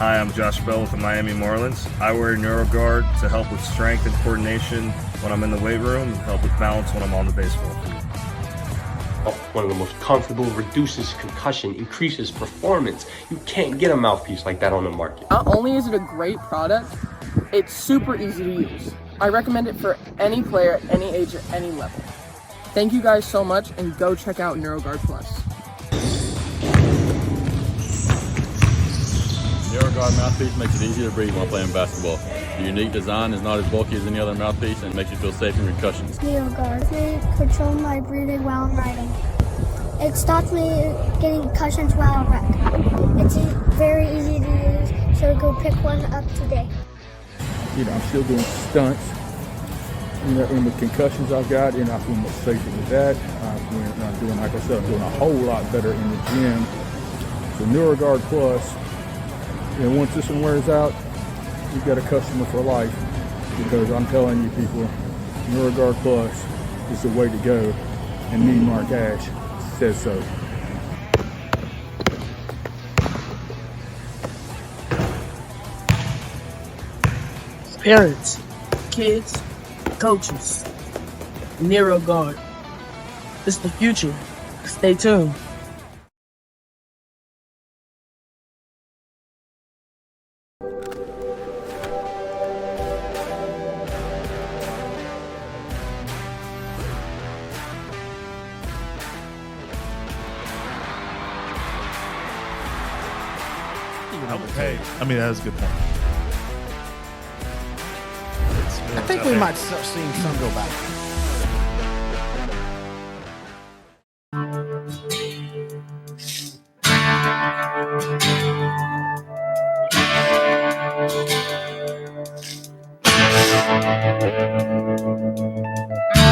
Hi, I'm Josh Bell with the Miami Marlins. I wear NeuroGuard to help with strength and coordination when I'm in the weight room and help with balance when I'm on the baseball field. One of the most comfortable, reduces concussion, increases performance. You can't get a mouthpiece like that on the market. Not only is it a great product, it's super easy to use. I recommend it for any player, any age, or any level. Thank you guys so much, and go check out NeuroGuard Plus. NeuroGuard mouthpiece makes it easier to breathe while playing basketball. The unique design is not as bulky as any other mouthpiece and makes you feel safe in concussions. NeuroGuard. They control my breathing while I'm riding. It stops me getting concussions while I'm riding. It's very easy to use, so go pick one up today. I'm still doing stunts. And with concussions I've got, and I feel much safer with that. I'm doing, like I said, I'm doing a whole lot better in the gym. So NeuroGuard Plus, once this one wears out, you've got a customer for life, because I'm telling you people, NeuroGuard Plus is the way to go, and me, Mark Ash, says so. Parents, kids, coaches, NeuroGuard. It's the future. Stay tuned. Hey, that was a good point. I think we might start seeing some go back.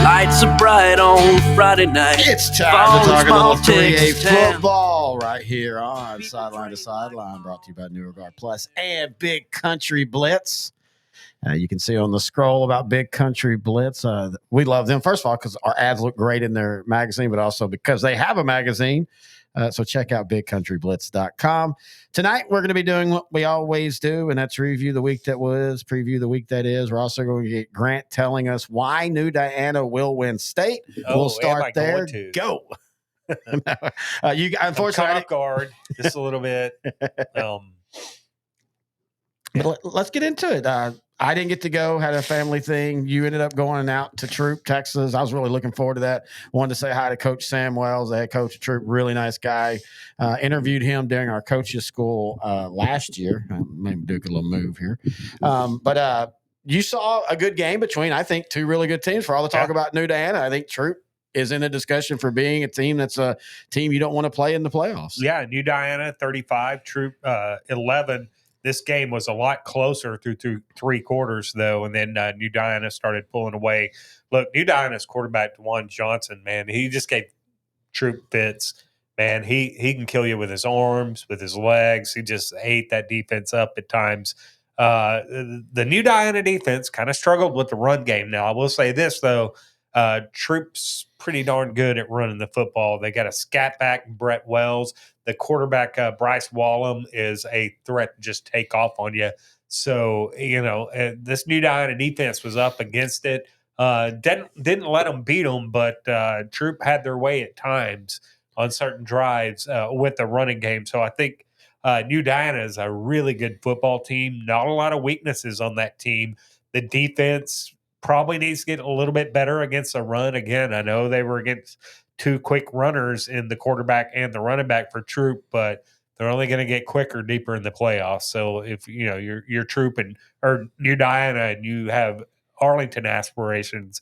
Lights are bright on Friday night. It's time to talk a little 3A football right here on Sideline to Sideline, brought to you by NeuroGuard Plus and Big Country Blitz. You can see on the scroll about Big Country Blitz. We love them, first of all, because our ads look great in their magazine, but also because they have a magazine. So check out bigcountryblitz.com. Tonight, we're going to be doing what we always do, and that's review the week that was, preview the week that is. We're also going to get Grant telling us why New Diana will win state. We'll start there. Go. You unfortunately, off guard just a little bit. But let's get into it. I didn't get to go, had a family thing. You ended up going out to Troop, Texas. I was really looking forward to that. Wanted to say hi to Coach Sam Wells, the head coach of Troop, really nice guy. Interviewed him during our coaches school last year. Maybe do a little move here. But you saw a good game between, I think, two really good teams. For all the talk about New Diana, I think Troop is in a discussion for being a team that's a team you don't want to play in the playoffs. Yeah, New Diana 35, Troop 11. This game was a lot closer through three quarters, though, and then New Diana started pulling away. Look, New Diana's quarterback, DeJuan Johnson, man, he just gave Troop fits. Man, he can kill you with his arms, with his legs. He just ate that defense up at times. The New Diana defense kind of struggled with the run game. Now, I will say this, though. Troop's pretty darn good at running the football. They got a scat back, Brett Wells. The quarterback, Bryce Wallum, is a threat to just take off on you. So, this New Diana defense was up against it. Didn't let them beat them, but Troop had their way at times on certain drives with the running game. So I think New Diana is a really good football team. Not a lot of weaknesses on that team. The defense probably needs to get a little bit better against the run. Again, I know they were against two quick runners in the quarterback and the running back for Troop, but they're only going to get quicker deeper in the playoffs. So if you're Troop or New Diana and you have Arlington aspirations,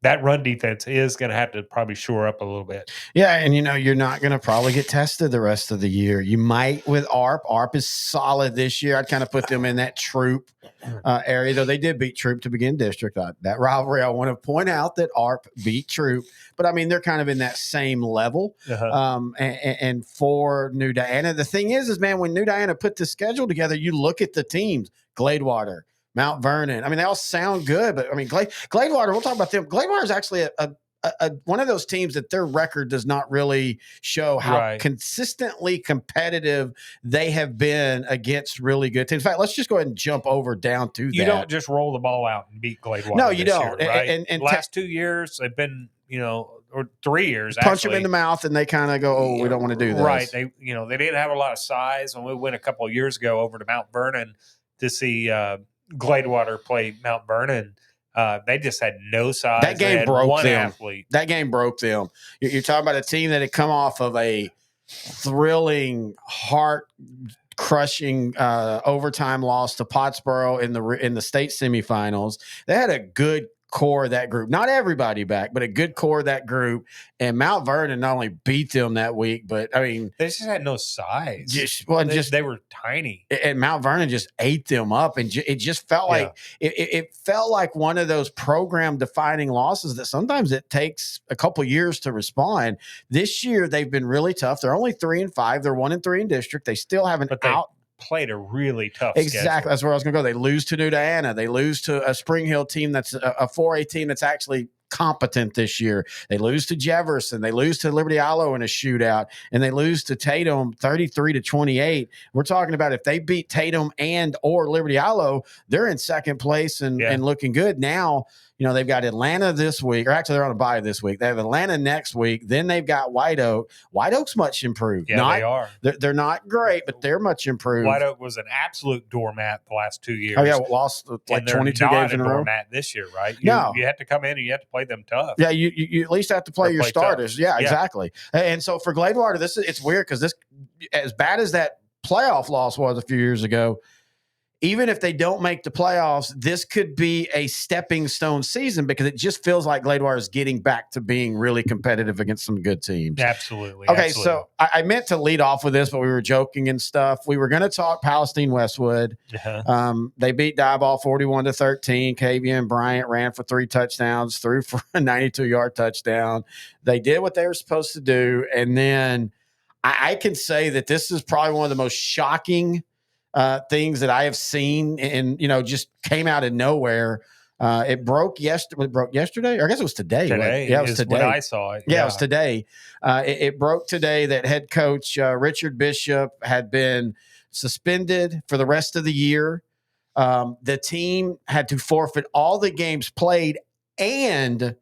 that run defense is going to have to probably shore up a little bit. Yeah, and you're not going to probably get tested the rest of the year. You might with ARP. ARP is solid this year. I'd kind of put them in that Troop area, though they did beat Troop to begin district. That rivalry, I want to point out that ARP beat Troop, but they're kind of in that same level. And for New Diana, the thing is, man, when New Diana put the schedule together, you look at the teams, Gladewater, Mount Vernon. They all sound good, but Gladewater, we'll talk about them. Gladewater is actually a one of those teams that their record does not really show how Right. consistently competitive they have been against really good teams. In fact, let's just go ahead and jump over down to You that. don't just roll the ball out and beat Gladewater. No, you this don't. Year, right? And last 2 years they've been, or 3 years. punch them actually. in the mouth, and they kind of go, "Oh, we don't want to do this." Right. They didn't have a lot of size. When we went a couple of years ago over to Mount Vernon to see Gladewater play Mount Vernon, they just had no size. That They game had broke one them. athlete. That game broke them. You're talking about a team that had come off of a thrilling, heart-crushing overtime loss to Pottsboro in the state semifinals. They had a good core of that group. Not everybody back, but a good core of that group. And Mount Vernon not only beat them that week, but I mean, They just had no size. They were tiny. And Mount Vernon just ate them up, and it just felt like it felt like one of those program defining losses that sometimes it takes a couple years to respond. This year they've been really tough. They're only 3-5. They're 1-3 in district. They still haven't played a really tough Exactly. schedule. That's where I was going to go. They lose to New Diana. They lose to a Spring Hill team that's a 4A team that's actually competent this year. They lose to Jefferson. They lose to Liberty Ilo in a shootout, and they lose to Tatum 33-28. We're talking about if they beat Tatum or Liberty Ilo, they're in second place and looking good. Now, they've got Atlanta this week, or actually they're on a bye this week. They have Atlanta next week. Then they've got White Oak. White Oak's much improved. Yeah, they are. They're not great, but they're much improved. White Oak was an absolute doormat the last 2 years. Oh, yeah, lost like and they're 22 not games in a row. Doormat this year, right? No. You have to come in and you have to play them tough. Yeah, you at least have to play your play tough. starters. Yeah, exactly. And so for Gladewater, it's weird because this, as bad as that playoff loss was a few years ago, even if they don't make the playoffs, this could be a stepping stone season because it just feels like Gladewater is getting back to being really competitive against some good teams. Absolutely. Okay, absolutely. so I meant to lead off with this, but we were joking and stuff. We were going to talk Palestine Westwood. They beat Diboll 41-13. Kavian Bryant ran for 3 touchdowns, threw for a 92-yard touchdown. They did what they were supposed to do. And then I can say that this is probably one of the most shocking things that I have seen, and just came out of nowhere. It broke yesterday. It broke yesterday, or I guess it was today. Today it was is today. when I saw it. Yeah, it was today. It broke today that head coach Richard Bishop had been suspended for the rest of the year. The team had to forfeit all the games played and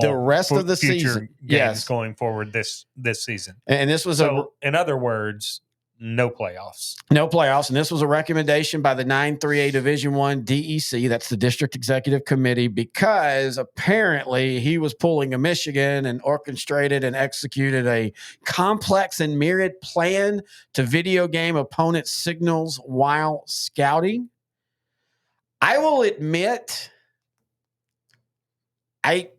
the rest of the season. Games going forward this season. And this was in other words, no playoffs. No playoffs. And this was a recommendation by the 9-3A Division I DEC. That's the District Executive Committee, because apparently he was pulling a Michigan and orchestrated and executed a complex and myriad plan to video game opponent signals while scouting. I will admit, the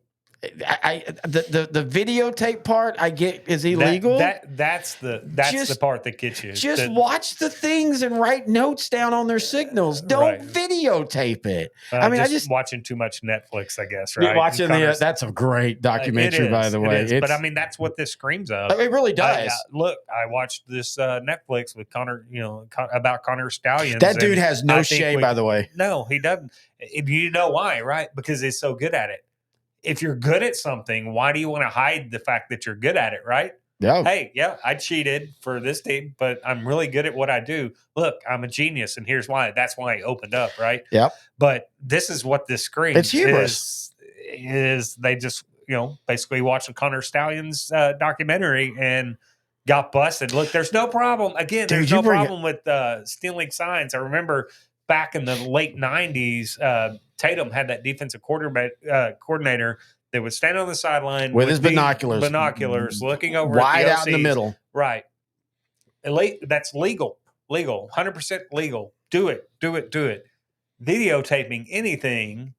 videotape part I get is illegal. That's the part that gets you. Just watch the things and write notes down on their signals. Don't videotape it. I just watching too much Netflix, I guess. You're Right? watching that's a great documentary, by the way. But I mean, that's what this screams of. It really does. Look, I watched this Netflix with Connor. About Connor Stallions. That dude has no shame, by the way. No, he doesn't. You know why, right? Because he's so good at it. If you're good at something, why do you want to hide the fact that you're good at it, right? Yeah. Hey, I cheated for this team, but I'm really good at what I do. Look, I'm a genius, and here's why. That's why I opened up, right? Yep. But this is what this screams. It's humorous. Is they just, basically watched a Connor Stallions documentary and got busted. Look, there's no problem. Again, there's no problem with stealing signs. I remember back in the late 90s, Tatum had that defensive coordinator that would stand on the sideline with his binoculars looking over wide at the out in the middle. Right. That's legal, 100% legal. Do it. Videotaping anything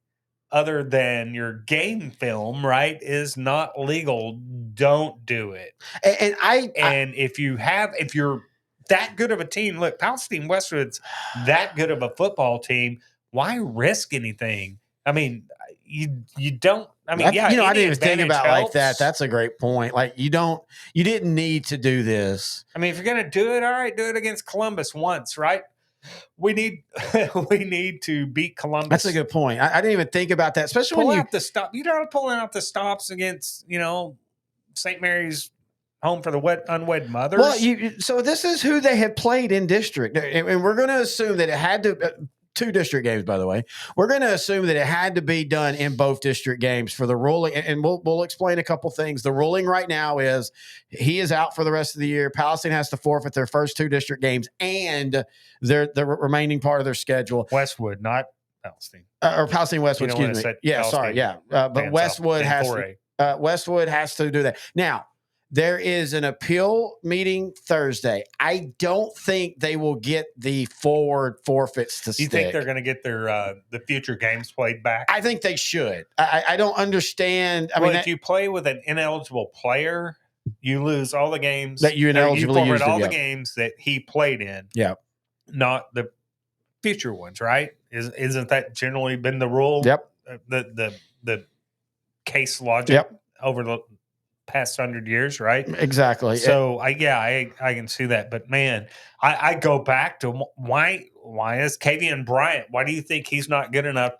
other than your game film, right, is not legal. Don't do it. And if you're that good of a team, look, Palestine Westwood's that good of a football team. Why risk anything? I mean, you don't. I mean, I didn't even think about helps. like that. That's a great point. Like you didn't need to do this. I mean, if you're gonna do it, all right, do it against Columbus once, right? we need we need to beat Columbus. That's a good point. I didn't even think about that, especially Pull when you out the stop. You're not pulling out the stops against St. Mary's Home for the Unwed Mothers. Well, so this is who they had played in district, and we're going to assume that it had to. 2 district games, by the way. We're going to assume that it had to be done in both district games for the ruling, and we'll explain a couple things. The ruling right now is he is out for the rest of the year. Palestine has to forfeit their first 2 district games and the remaining part of their schedule. Westwood, not Palestine. Or Palestine Westwood, excuse me. Yeah, Palestine, sorry, yeah. But Westwood has to do that. Now, there is an appeal meeting Thursday. I don't think they will get the forward forfeits to stick. You think they're going to get their the future games played back? I think they should. I don't understand. I mean, mean, if you play with an ineligible player, you lose all the games that you ineligibly used. All the games that he played in. Yeah, not the future ones, right? Isn't that generally been the rule? Yep. The case logic over the past 100 years, right? Exactly. So I can see that, but man, I go back to why is Kavian Bryant? Why do you think he's not good enough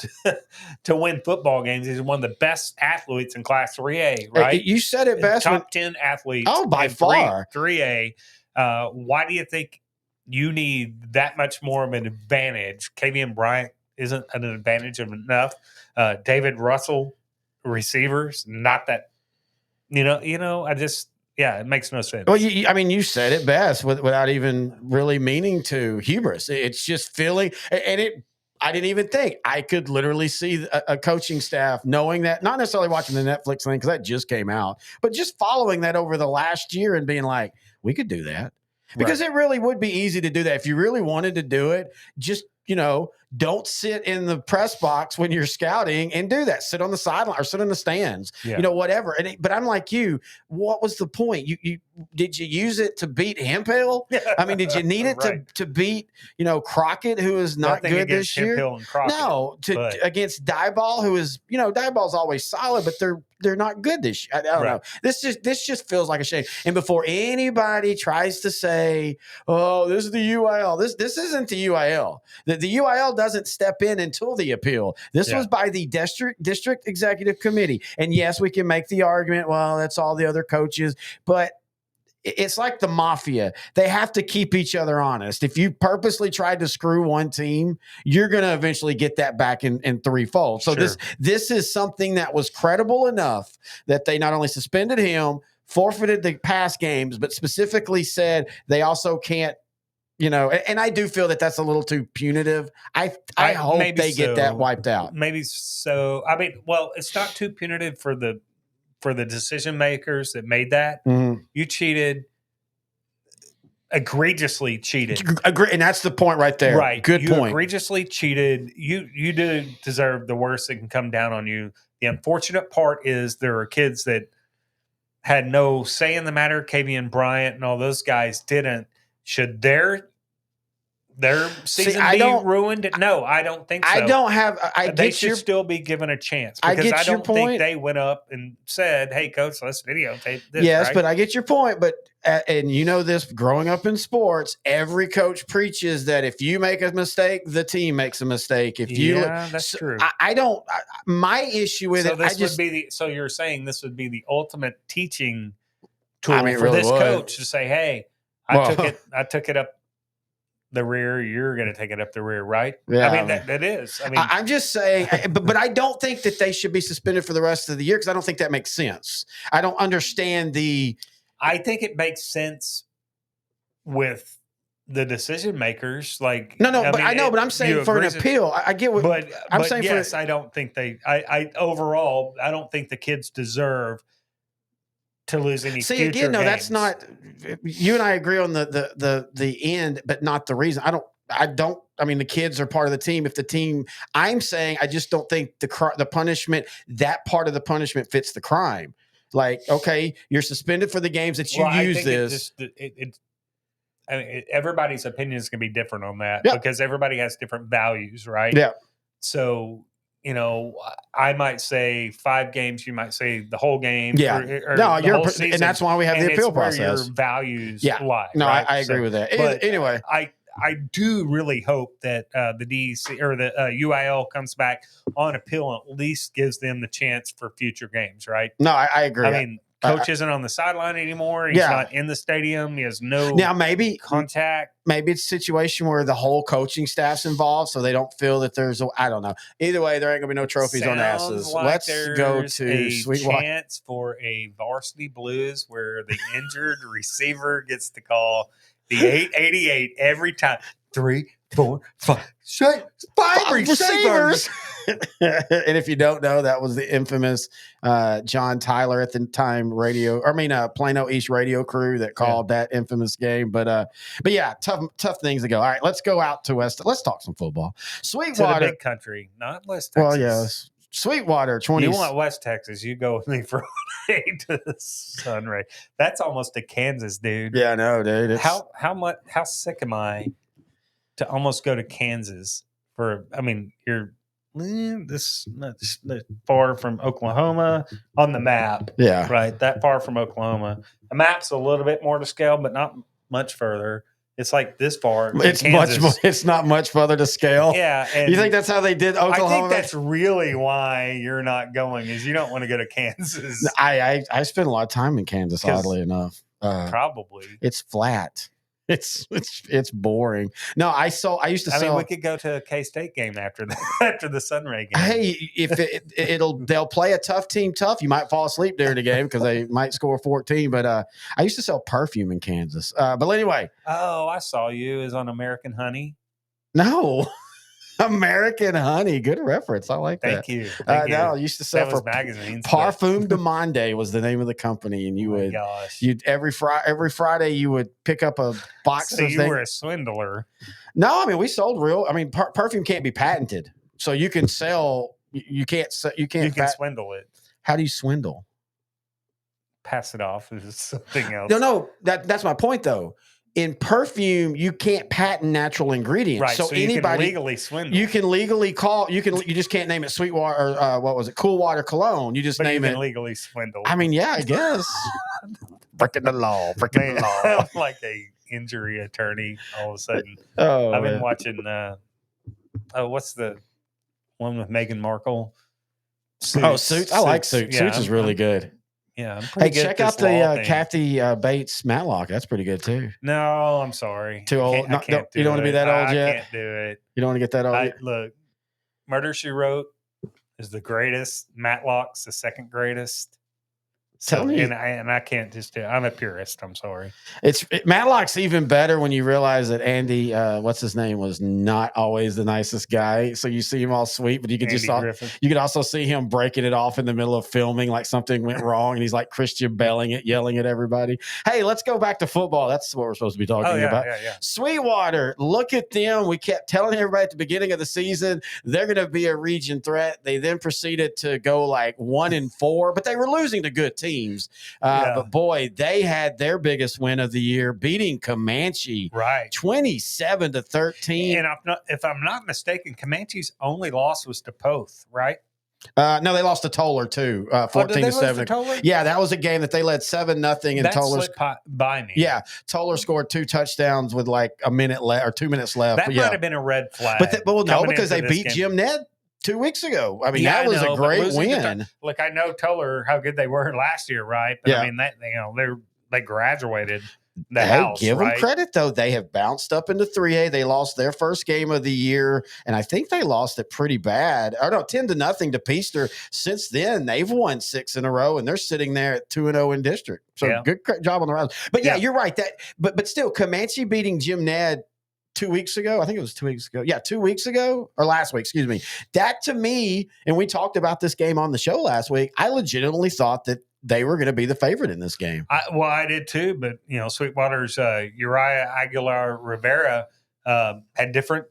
to win football games? He's one of the best athletes in Class 3A, right? You said it best. Top 10 athletes. Oh, by far. 3A. Why do you think you need that much more of an advantage? Kavian Bryant isn't an advantage of enough. David Russell, receivers, not that. I just, it makes no sense. Well, you said it best without even really meaning to hubris. It's just feeling, and I didn't even think. I could literally see a coaching staff knowing that, not necessarily watching the Netflix thing because that just came out, but just following that over the last year and being like, we could do that. Because it really would be easy to do that. If you really wanted to do it, just, don't sit in the press box when you're scouting and do that. Sit on the sideline or sit in the stands, whatever. But I'm like you, what was the point? Did you use it to beat Hemphill? I mean, did you need it to beat, Crockett, who is not good this year? No, against Diboll, who is, Diboll's always solid, but they're not good this year. I don't know. This just feels like a shame. And before anybody tries to say, "Oh, this is the UIL," this isn't the UIL. The UIL doesn't step in until the appeal. This was by the district executive committee. And yes, we can make the argument, well, that's all the other coaches, but it's like the mafia. They have to keep each other honest. If you purposely tried to screw one team, you're going to eventually get that back in threefold. So this is something that was credible enough that they not only suspended him, forfeited the past games, but specifically said they also can't, and I do feel that that's a little too punitive. I hope they get that wiped out. Maybe so. I mean, well, it's not too punitive for the decision makers that made that. Mm-hmm. You cheated, egregiously cheated. And that's the point right there. Right. Good you point. Egregiously cheated. You do deserve the worst that can come down on you. The unfortunate part is there are kids that had no say in the matter. Kavian Bryant and all those guys didn't. Should their season be ruined? No, I don't think so. I don't have. They should still be given a chance because I don't think they went up and said, "Hey, coach, let's videotape this." Yes, right? but I get your point. But and this, growing up in sports, every coach preaches that if you make a mistake, the team makes a mistake. If you, that's true. I don't. My issue with So you're saying this would be the ultimate teaching tool for this coach to say, "Hey, I took it up the rear. You're going to take it up the rear, right?" Yeah, I mean, that is. I mean, I'm just saying, but I don't think that they should be suspended for the rest of the year because I don't think that makes sense. I don't understand I think it makes sense with the decision makers. Like, but I'm saying for an appeal, I get what. But I'm saying. Yes, I don't think overall, I don't think the kids deserve to lose any. See, again, no, games. That's not. You and I agree on the end, but not the reason. I mean, the kids are part of the team. If the team, I'm saying, I just don't think the punishment, that part of the punishment fits the crime. Like, okay, you're suspended for the games that you use this. I mean, everybody's opinion is going to be different on that because everybody has different values, right? Yeah. So, I might say 5 games. You might say the whole game. Yeah. And that's why we have the appeal process. Where your values lie. No, right? I agree with that. But anyway, I do really hope that the DEC or the UIL comes back on appeal and at least gives them the chance for future games, right? No, I agree. I mean, coach isn't on the sideline anymore. He's not in the stadium. He has no contact. Maybe it's a situation where the whole coaching staff's involved, so they don't feel that there's I don't know. Either way, there ain't gonna be no trophies on asses. Like Let's go there's to a Sweetwater. chance for a varsity blues where the injured receiver gets to call the 888 every time. 3, 4, 5, 6, 5 receivers. And if you don't know, that was the infamous John Tyler at the time Plano East radio crew that called that infamous game. But yeah, tough things to go. All right, let's go out to West. Let's talk some football. Sweetwater, to the big country, not West Texas. Well, yes. Sweetwater 20. You want West Texas? You go with me for a day to the Sunray. That's almost to Kansas, dude. Yeah, I know, dude. How sick am I to almost go to Kansas for? I mean, you're this not far from Oklahoma on the map. Yeah, right. That far from Oklahoma. The map's a little bit more to scale, but not much further. It's like this far. It's Kansas. much. It's not much further to scale. Yeah, you think that's how they did Oklahoma? I think that's really why you're not going. Is you don't want to go to Kansas. I spent a lot of time in Kansas. Oddly enough, probably it's flat. It's boring. No, I used to. I mean, we could go to a K-State game after the Sunray game. Hey, if they'll play a tough team tough, you might fall asleep during the game because they might score 14. But I used to sell perfume in Kansas. But anyway. Oh, I saw you is on American Honey. No. American Honey, good reference. I like that. Thank you. No, I used to sell for magazines. Parfum de Monde was the name of the company, and you'd every Friday you would pick up a box. So of you were a swindler. No, I mean we sold real. I mean perfume can't be patented, so you can sell. You can't. You can swindle it. How do you swindle? Pass it off as something else. No. That's my point though. In perfume, you can't patent natural ingredients. Right, so anybody you can legally swindle. You can legally call. You just can't name it Sweetwater or what was it? Cool Water Cologne. You just name you it can legally swindle. I mean, yeah, I guess. Breaking the law. Breaking the law. I'm like a injury attorney. All of a sudden, oh, I've been man. watching. What's the one with Meghan Markle? Suits. Oh, Suits. I like Suits. Yeah, Suits is really good. Yeah, I'm Hey, pretty good check at out this law the thing. Kathy Bates Matlock. That's pretty good too. No, I'm sorry. Too old. I can't You don't want to be that old yet. I can't do it. You don't want to get that old. yet? Look, Murder, She Wrote is the greatest. Matlock's the second greatest. Tell me. And I can't just do it. I'm a purist. I'm sorry. Matlock's even better when you realize that Andy, what's his name, was not always the nicest guy. So you see him all sweet, but you could you could also see him breaking it off in the middle of filming, like something went wrong, and he's like Christian Belling it, yelling at everybody. Hey, let's go back to football. That's what we're supposed to be talking about. Yeah. Sweetwater, look at them. We kept telling everybody at the beginning of the season they're going to be a region threat. They then proceeded to go like 1-4, but they were losing to good teams. But boy, they had their biggest win of the year, beating Comanche, right, 27-13. And if I'm not mistaken, Comanche's only loss was to Poth, right? No, they lost to Toller too, 14-7. Yeah, that was a game that they led 7-0, and Toller slipped by me. Yeah, Toller scored 2 touchdowns with like a minute left or 2 minutes left. That might have been a red flag. But no, because they beat Jim Ned 2 weeks ago. I mean, that was a great win. Look, I know Toller how good they were last year, right? But I mean, that they graduated. Give them credit though; they have bounced up into 3A. They lost their first game of the year, and I think they lost it pretty bad. Oh no, 10-0 to Peaster. Since then, they've won 6 in a row, and they're sitting there at 2-0 in district. So good job on the rounds. But you're right. But still, Comanche beating Jim Ned 2 weeks ago. I think it was 2 weeks ago. Yeah, 2 weeks ago or last week, excuse me. That to me, and we talked about this game on the show last week, I legitimately thought that they were going to be the favorite in this game. I did too, but Sweetwater's Uriah Aguilar Rivera had different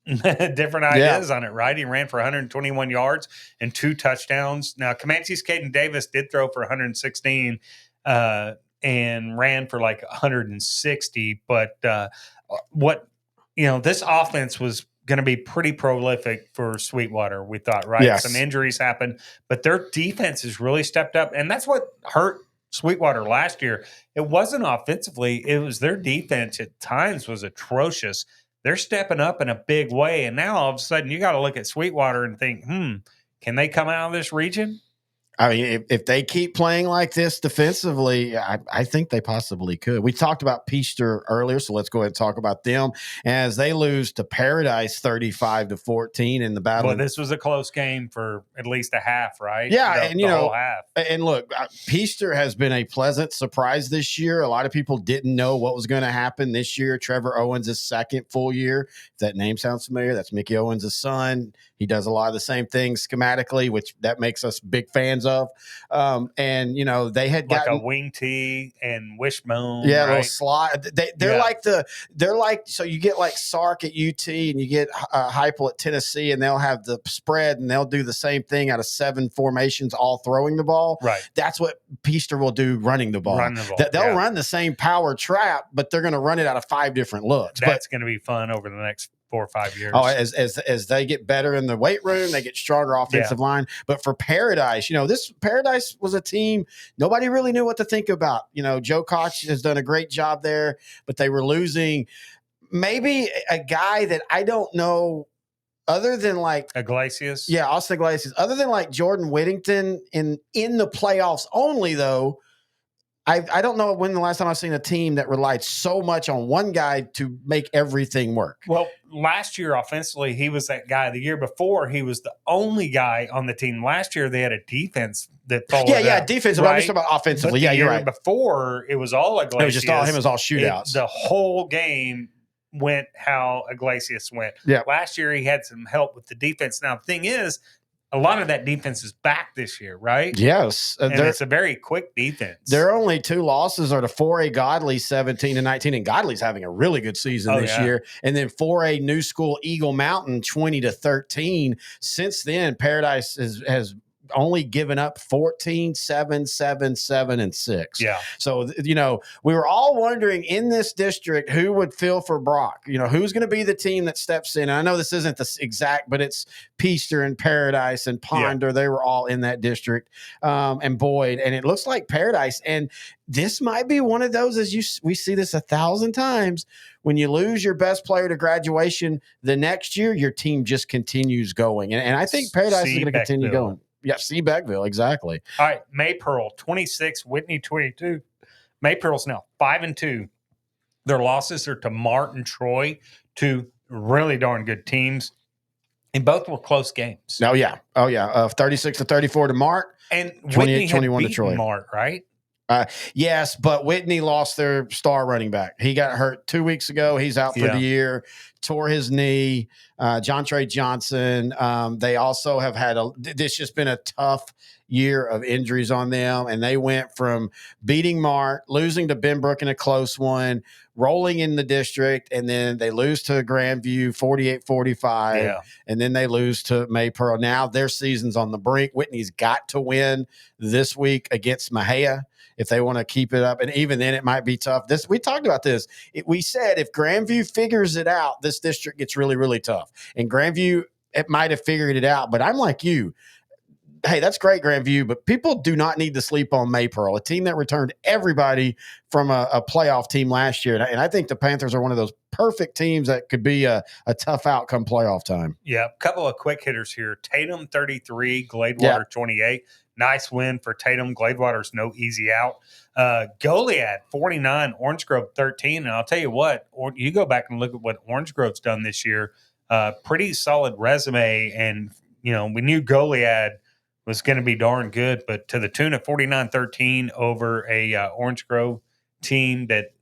ideas on it, right? He ran for 121 yards and 2 touchdowns. Now, Comanche's Caden Davis did throw for 116 and ran for like 160, but this offense was going to be pretty prolific for Sweetwater, we thought, right? Yes. Some injuries happened, but their defense has really stepped up, and that's what hurt Sweetwater last year, it wasn't offensively, it was their defense at times was atrocious. They're stepping up in a big way. And now all of a sudden you got to look at Sweetwater and think, can they come out of this region? I mean, if they keep playing like this defensively, I think they possibly could. We talked about Peaster earlier, so let's go ahead and talk about them as they lose to Paradise 35-14 in the battle. Well, this was a close game for at least a half, right? Yeah, and whole half. And look, Peaster has been a pleasant surprise this year. A lot of people didn't know what was going to happen this year. Trevor Owens' second full year. If that name sounds familiar, that's Mickey Owens' son. He does a lot of the same things schematically, which that makes us big fans of. And they had like gotten a wing tee and wishbone. Yeah, right? a little slide. They're like so you get like Sark at UT and you get Heupel at Tennessee, and they'll have the spread and they'll do the same thing out of 7 formations, all throwing the ball. Right. That's what Peaster will do, running the ball. They'll run the same power trap, but they're going to run it out of 5 different looks. That's going to be fun over the next 4 or 5 years. Oh, as they get better in the weight room, they get stronger offensive line. But for Paradise, this Paradise was a team nobody really knew what to think about. Joe Koch has done a great job there, but they were losing maybe a guy that I don't know other than like Iglesias. Yeah, Austin Iglesias. Other than like Jordan Whittington in the playoffs only, though. I don't know when the last time I've seen a team that relied so much on one guy to make everything work. Well, last year offensively, he was that guy. The year before, he was the only guy on the team. Last year, they had a defense that followed. Yeah, defensive. Right? I'm just talking about offensively. But you're right. Before, it was all Iglesias. It was just all him. It was all shootouts. The whole game went how Iglesias went. Yeah. Last year, he had some help with the defense. Now, the thing is, a lot of that defense is back this year, right? Yes. And it's a very quick defense. Their only 2 losses are to 4A Godley 17-19, and Godley's having a really good season this year. And then 4A New School Eagle Mountain 20-13. Since then, Paradise has only given up 14, 7, 7, 7, and 6. Yeah. So, we were all wondering in this district who would fill for Brock. Who's going to be the team that steps in. And I know this isn't the exact, but it's Peaster and Paradise and Ponder. Yeah. They were all in that district. And Boyd. And it looks like Paradise. And this might be one of those, we see this 1,000 times. When you lose your best player to graduation the next year, your team just continues going. And I think Paradise is going to continue going. Yeah, see Beckville, exactly. All right, Maypearl 26, Whitney 22. Maypearl's now 5-2. Their losses are to Martin, Troy, 2 really darn good teams, and both were close games. Oh yeah, 36-34 to Mart, and 28-21 to Troy. Mart, right? Yes, but Whitney lost their star running back. He got hurt 2 weeks ago. He's out for the year, tore his knee. John Trey Johnson. They also have had this just been a tough year of injuries on them. And they went from beating Mart, losing to Benbrook in a close one, rolling in the district, and then they lose to Grandview 48-45. Yeah. And then they lose to Maypearl. Now their season's on the brink. Whitney's got to win this week against Mahia if they want to keep it up. And even then it might be tough. We talked about this. We said if Grandview figures it out, this district gets really, really tough. And Grandview, it might have figured it out, but I'm like you. Hey, that's great, Grandview, but people do not need to sleep on Maypearl, a team that returned everybody from a playoff team last year. And I think the Panthers are one of those perfect teams that could be a tough outcome playoff time. Yeah, a couple of quick hitters here. Tatum 33, Gladewater 28. Nice win for Tatum. Gladewater's no easy out. Goliad 49, Orange Grove 13. And I'll tell you what, you go back and look at what Orange Grove's done this year. Pretty solid resume. And, we knew Goliad was going to be darn good, but to the tune of 49-13 over a Orange Grove team that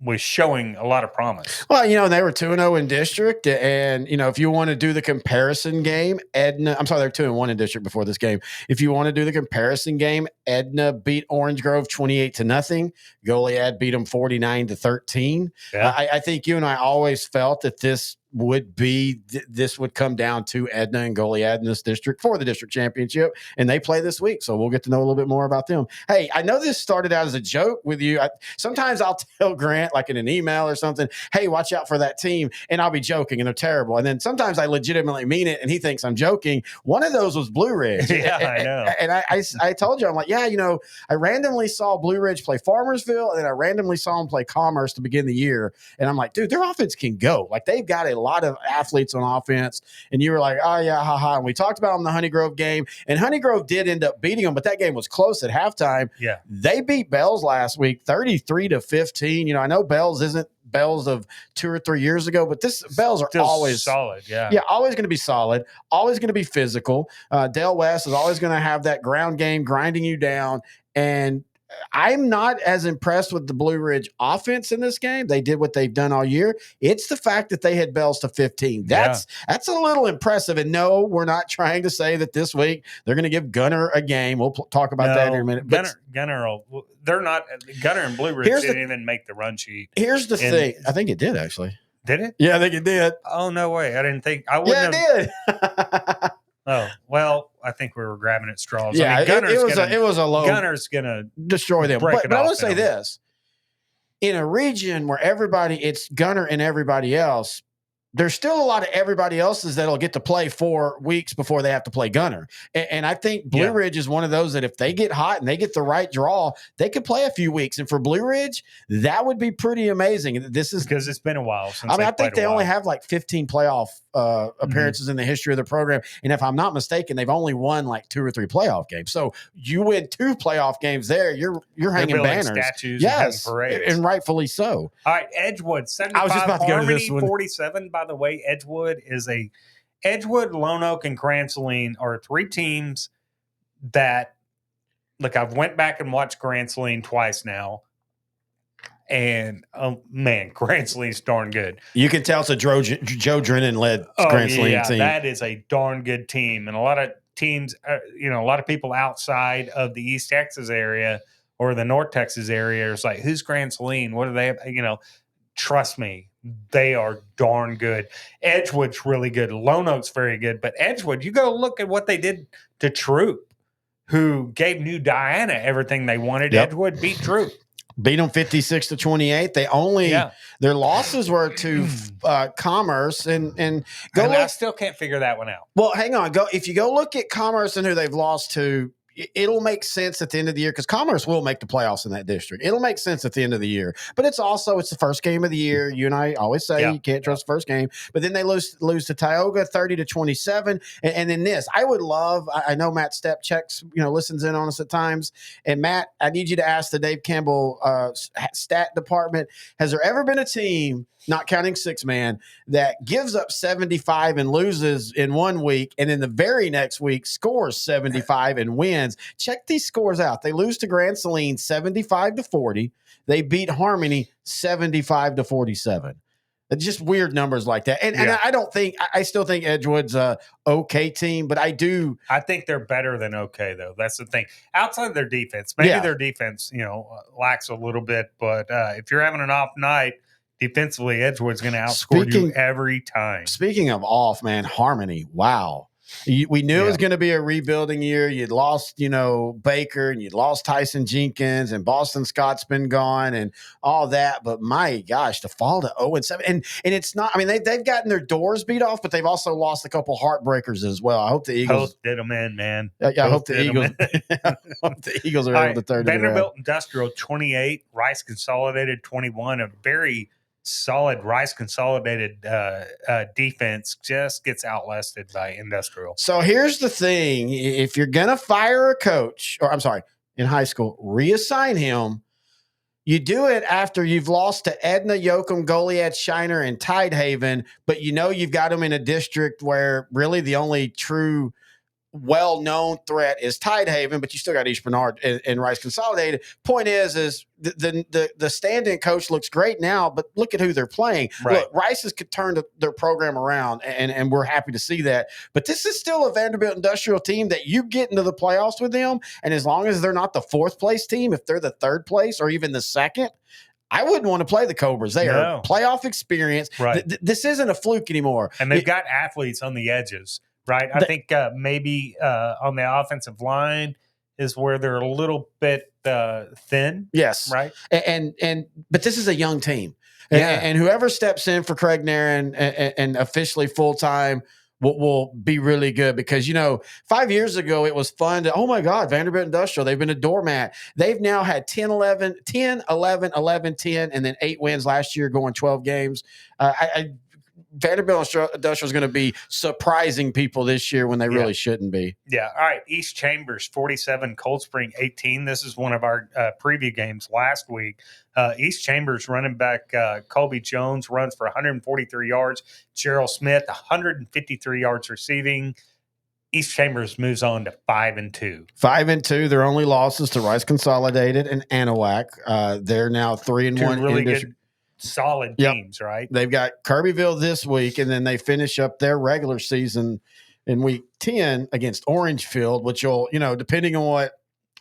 was showing a lot of promise. Well, they were 2-0 in district. And, if you want to do the comparison game, Edna, I'm sorry, they're 2-1 in district before this game. If you want to do the comparison game, Edna beat Orange Grove 28-0. Goliad beat them 49-13. Yeah. I think you and I always felt that this would be this would come down to Edna and Goliad in this district for the district championship, and they play this week, so we'll get to know a little bit more about them. Hey, I know this started out as a joke with you. Sometimes I'll tell Grant, like in an email or something, hey, watch out for that team, and I'll be joking, and they're terrible. And then sometimes I legitimately mean it, and he thinks I'm joking. One of those was Blue Ridge. Yeah, I know. And I told you, I'm like, yeah, I randomly saw Blue Ridge play Farmersville, and then I randomly saw them play Commerce to begin the year, and I'm like, dude, their offense can go. Like, they've got a lot of athletes on offense, and you were like, oh, yeah, haha. And we talked about them in the Honey Grove game, and Honey Grove did end up beating them, but that game was close at halftime. Yeah. They beat Bells last week, 33-15. I know Bells isn't Bells of 2 or 3 years ago, but this Bells are Still always solid. Yeah. Yeah, always going to be solid, always going to be physical. Dale West is always going to have that ground game grinding you down. And I'm not as impressed with the Blue Ridge offense in this game. They did what they've done all year. It's the fact that they had Bells to 15. That's a little impressive. And no, we're not trying to say that this week they're going to give Gunner a game. We'll talk about that in a minute. Gunner, they're not. Gunner and Blue Ridge didn't even make the run sheet. Here's the thing. I think it did, actually. Did it? Yeah, I think it did. Oh, no way. I didn't think. I wouldn't it did. Oh, well, I think we were grabbing at straws. Yeah, I mean, it was a low. Gunner's going to destroy them. But I want to say them. this. In a region where it's Gunner and everybody else, there's still a lot of everybody else's that'll get to play 4 weeks before they have to play Gunner. And I think Blue Ridge is one of those that if they get hot and they get the right draw, they could play a few weeks. And for Blue Ridge, that would be pretty amazing. This is because it's been a while since I think they only have like 15 playoff appearances in the history of the program. And if I'm not mistaken, they've only won like 2 or 3 playoff games. So you win 2 playoff games there, you're hanging banners. Statues yes, and parades. And rightfully so. All right, Edgewood, 75. I was just about to go to this one. 47, by the way. Edgewood, Lone Oak, and Grand Saline are 3 teams that, look, I've went back and watched Grand Saline twice now. And man, Grand Saline's darn good. You can tell it's a Joe Drennan led Grand Saline team. That is a darn good team. And a lot of teams, a lot of people outside of the East Texas area or the North Texas area is like, who's Grand Saline? What do they have? Trust me, they are darn good. Edgewood's really good. Lone Oak's very good. But Edgewood, you go look at what they did to Troop, who gave New Diana everything they wanted. Yep. Edgewood beat Troop. Beat them 56-28. They only their losses were to Commerce and go. And I still can't figure that one out. Well, hang on. If you go look at Commerce and who they've lost to, it'll make sense at the end of the year because Commerce will make the playoffs in that district. It'll make sense at the end of the year. But it's the first game of the year. You and I always say you can't trust the first game. But then they lose to Tioga 30-27. And then this, I would love, I know Matt Stepp checks, listens in on us at times. And Matt, I need you to ask the Dave Campbell stat department, has there ever been a team, not counting 6-man, that gives up 75 and loses in 1 week, and then the very next week scores 75 and wins? Check these scores out. They lose to Grand Saline 75-40. They beat Harmony 75-47. It's just weird numbers like that. And I still think Edgewood's a okay team, but I think they're better than okay, though. That's the thing. Outside of their defense, maybe their defense, lacks a little bit, but if you're having an off night, defensively, Edgewood's going to outscore you every time. Speaking of off, man, Harmony, wow. We knew it was going to be a rebuilding year. You'd lost, Baker, and you'd lost Tyson Jenkins, and Boston Scott's been gone, and all that. But my gosh, to fall to 0-7, and it's not. I mean, they've gotten their doors beat off, but they've also lost a couple heartbreakers as well. I hope the Eagles did them in, man. I hope the Eagles. I hope the Eagles are able to turn it around. Vanderbilt Industrial 28, Rice Consolidated 21. A very solid Rice Consolidated defense just gets outlasted by Industrial. So here's the thing. If you're going to fire a coach, in high school, reassign him, you do it after you've lost to Edna, Yoakum, Goliad, Shiner, and Tidehaven, but you've got them in a district where really the only true well-known threat is Tidehaven, but you still got East Bernard and Rice Consolidated. Point is the stand-in coach looks great now, but look at who they're playing. Right. Look, Rice has turned their program around, and we're happy to see that. But this is still a Vanderbilt Industrial team that you get into the playoffs with them, and as long as they're not the 4th place team, if they're the 3rd place or even the 2nd, I wouldn't want to play the Cobras. They No. are playoff experience. Right. This isn't a fluke anymore. And they've got athletes on the edges, right? I think maybe on the offensive line is where they're a little bit thin. Yes. Right. But this is a young team. Yeah. And whoever steps in for Craig Nairn and officially full time will be really good because, 5 years ago it was fun to, oh my God, Vanderbilt Industrial, they've been a doormat. They've now had 10, 11, 10, 11, 11, 10, and then 8 wins last year going 12 games. Vanderbilt Industrial is going to be surprising people this year when they really shouldn't be. Yeah. All right. East Chambers 47, Cold Spring 18. This is one of our preview games last week. East Chambers running back Colby Jones runs for 143 yards. Gerald Smith 153 yards receiving. East Chambers moves on to 5-2. 5-2. Their only losses to Rice Consolidated and Anahuac. They're now 3-1. Two really good, solid teams, right? They've got Kirbyville this week, and then they finish up their regular season in week 10 against Orangefield, which will, depending on what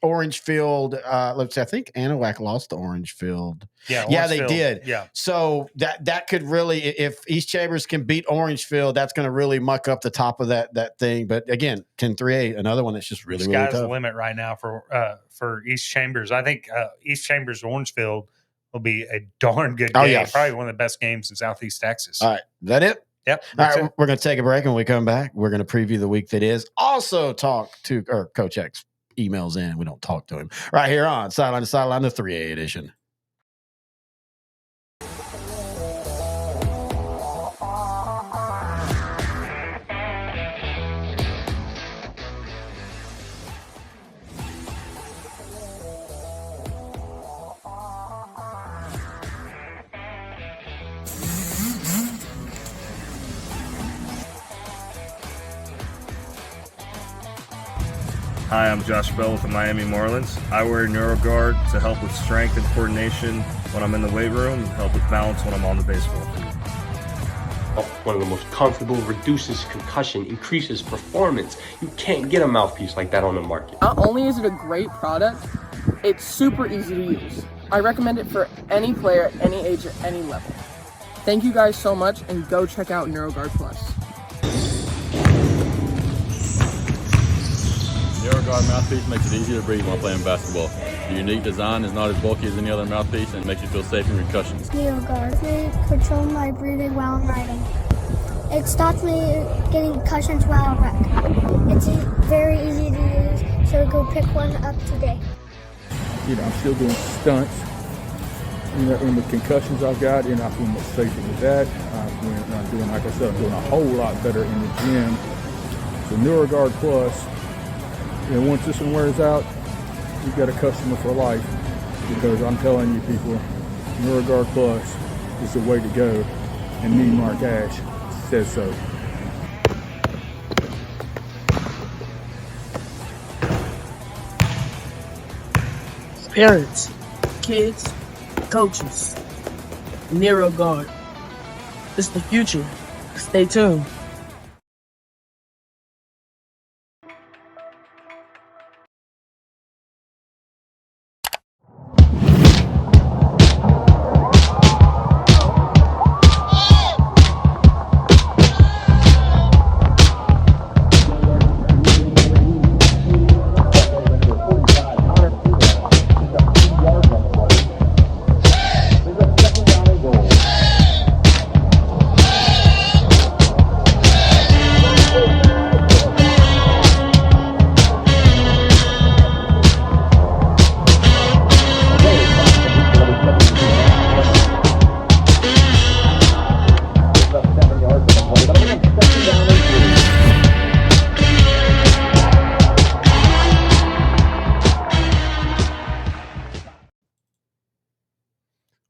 Orangefield, let's say, I think Anahuac lost to Orangefield. Yeah, they did. Yeah. So that could really, if East Chambers can beat Orangefield, that's going to really muck up the top of that thing. But again, 10-3-8, another one that's just really, really Sky's tough. the limit right now for East Chambers. I think East Chambers Orangefield will be a darn good game. Yeah. Probably one of the best games in Southeast Texas. All right. Is that it? Yep. All right. We're going to take a break. And when we come back, we're going to preview the week that is. Also talk to Coach X emails in. We don't talk to him right here on Sideline to Sideline, the 3A edition. Hi, I'm Josh Bell with the Miami Marlins. I wear NeuroGuard to help with strength and coordination when I'm in the weight room and help with balance when I'm on the baseball field. One of the most comfortable, reduces concussion, increases performance. You can't get a mouthpiece like that on the market. Not only is it a great product, it's super easy to use. I recommend it for any player, any age, at any level. Thank you guys so much, and go check out NeuroGuard Plus. NeuroGuard mouthpiece makes it easy to breathe while playing basketball. The unique design is not as bulky as any other mouthpiece and makes you feel safe in concussions. NeuroGuard. They control my breathing while I'm riding. It stops me getting concussions while I wreck. It's very easy to use, so go pick one up today. I'm still doing stunts. And the concussions I've got, and I feel much safer with that. I'm doing, like I said, I'm doing a whole lot better in the gym. So NeuroGuard Plus, once this one wears out, you've got a customer for life, because I'm telling you people, NeuroGuard Plus is the way to go, and me, Mark Ash, says so. Parents, kids, coaches, NeuroGuard. It's the future. Stay tuned.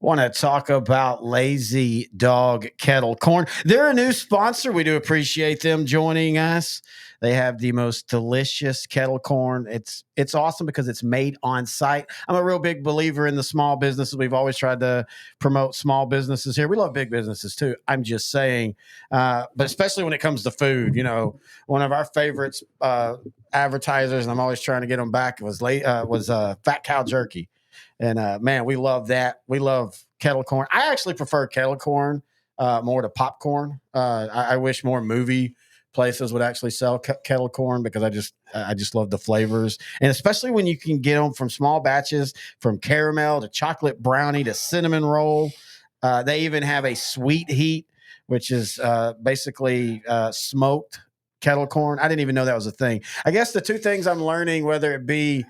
Want to talk about Lazy Dog Kettle Corn. They're a new sponsor. We do appreciate them joining us. They have the most delicious kettle corn. It's awesome because it's made on site. I'm a real big believer in the small businesses. We've always tried to promote small businesses here. We love big businesses too. I'm just saying, but especially when it comes to food, one of our favorites advertisers, and I'm always trying to get them back, was Fat Cow Jerky. And man, we love that. We love kettle corn. I actually prefer kettle corn more to popcorn. I wish more movie places would actually sell kettle corn because I just love the flavors, and especially when you can get them from small batches, from caramel to chocolate brownie to cinnamon roll. They even have a sweet heat, which is basically smoked kettle corn. I didn't even know that was a thing. I guess the two things I'm learning, whether it be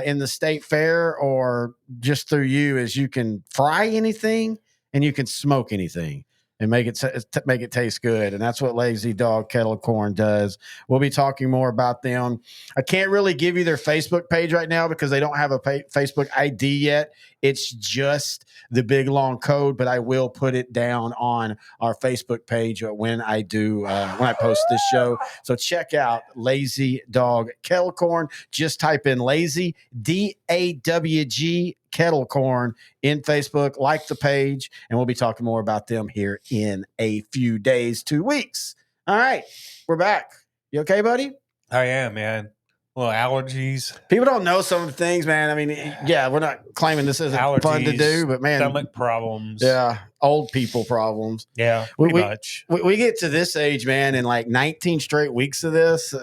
in the state fair or just through you, is you can fry anything and you can smoke anything and make it taste good. And that's what Lazy Dog Kettle Corn does. We'll be talking more about them. I can't really give you their Facebook page right now because they don't have a Facebook ID yet. It's just the big long code, but I will put it down on our Facebook page when I post this show. So check out Lazy Dog Kettle Corn. Just type in Lazy DAWG Kettle Corn in Facebook, like the page, and we'll be talking more about them here in a few days, 2 weeks. All right, we're back. You okay, buddy? I am, man. Well, allergies. People don't know some of the things, man. I mean, yeah, we're not claiming this isn't fun to do, but man, stomach problems. Yeah, old people problems. Yeah, pretty much. We get to this age, man, and like 19 straight weeks of this,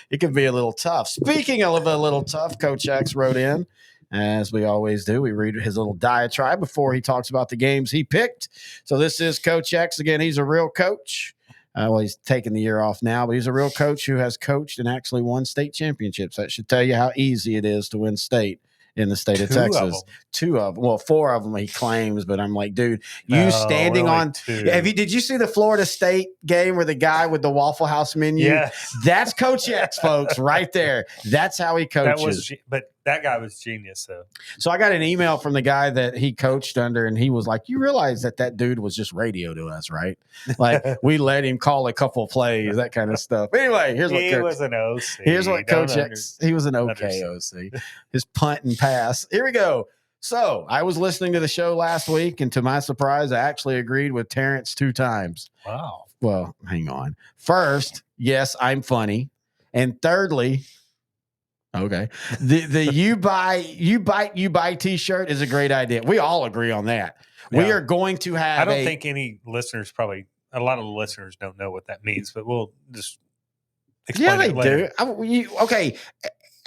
it can be a little tough. Speaking of a little tough, Coach X wrote in. As we always do, we read his little diatribe before he talks about the games he picked. So this is Coach X. Again, he's a real coach. Well, he's taking the year off now, but he's a real coach who has coached and actually won state championships. That should tell you how easy it is to win state in the state of Texas. 2 of them. Well, 4 of them he claims, but I'm like, dude, standing really on. 2. Did you see the Florida State game where the guy with the Waffle House menu? Yes. That's Coach X, folks, right there. That's how he coaches. But that guy was genius, though. So I got an email from the guy that he coached under, and he was like, "You realize that dude was just radio to us, right? Like we let him call a couple plays, that kind of stuff." Anyway, here's what he was an OC. Here's what Coach X. He was an okay OC. His punt and pass. Here we go. So I was listening to the show last week, and to my surprise, I actually agreed with Terrence 2 times. Wow. Well, hang on. First, yes, I'm funny, and thirdly. Okay. The you buy t-shirt is a great idea. We all agree on that. Yeah. We are going to have I don't think any listeners a lot of the listeners don't know what that means, but we'll just explain it later. Do. Okay.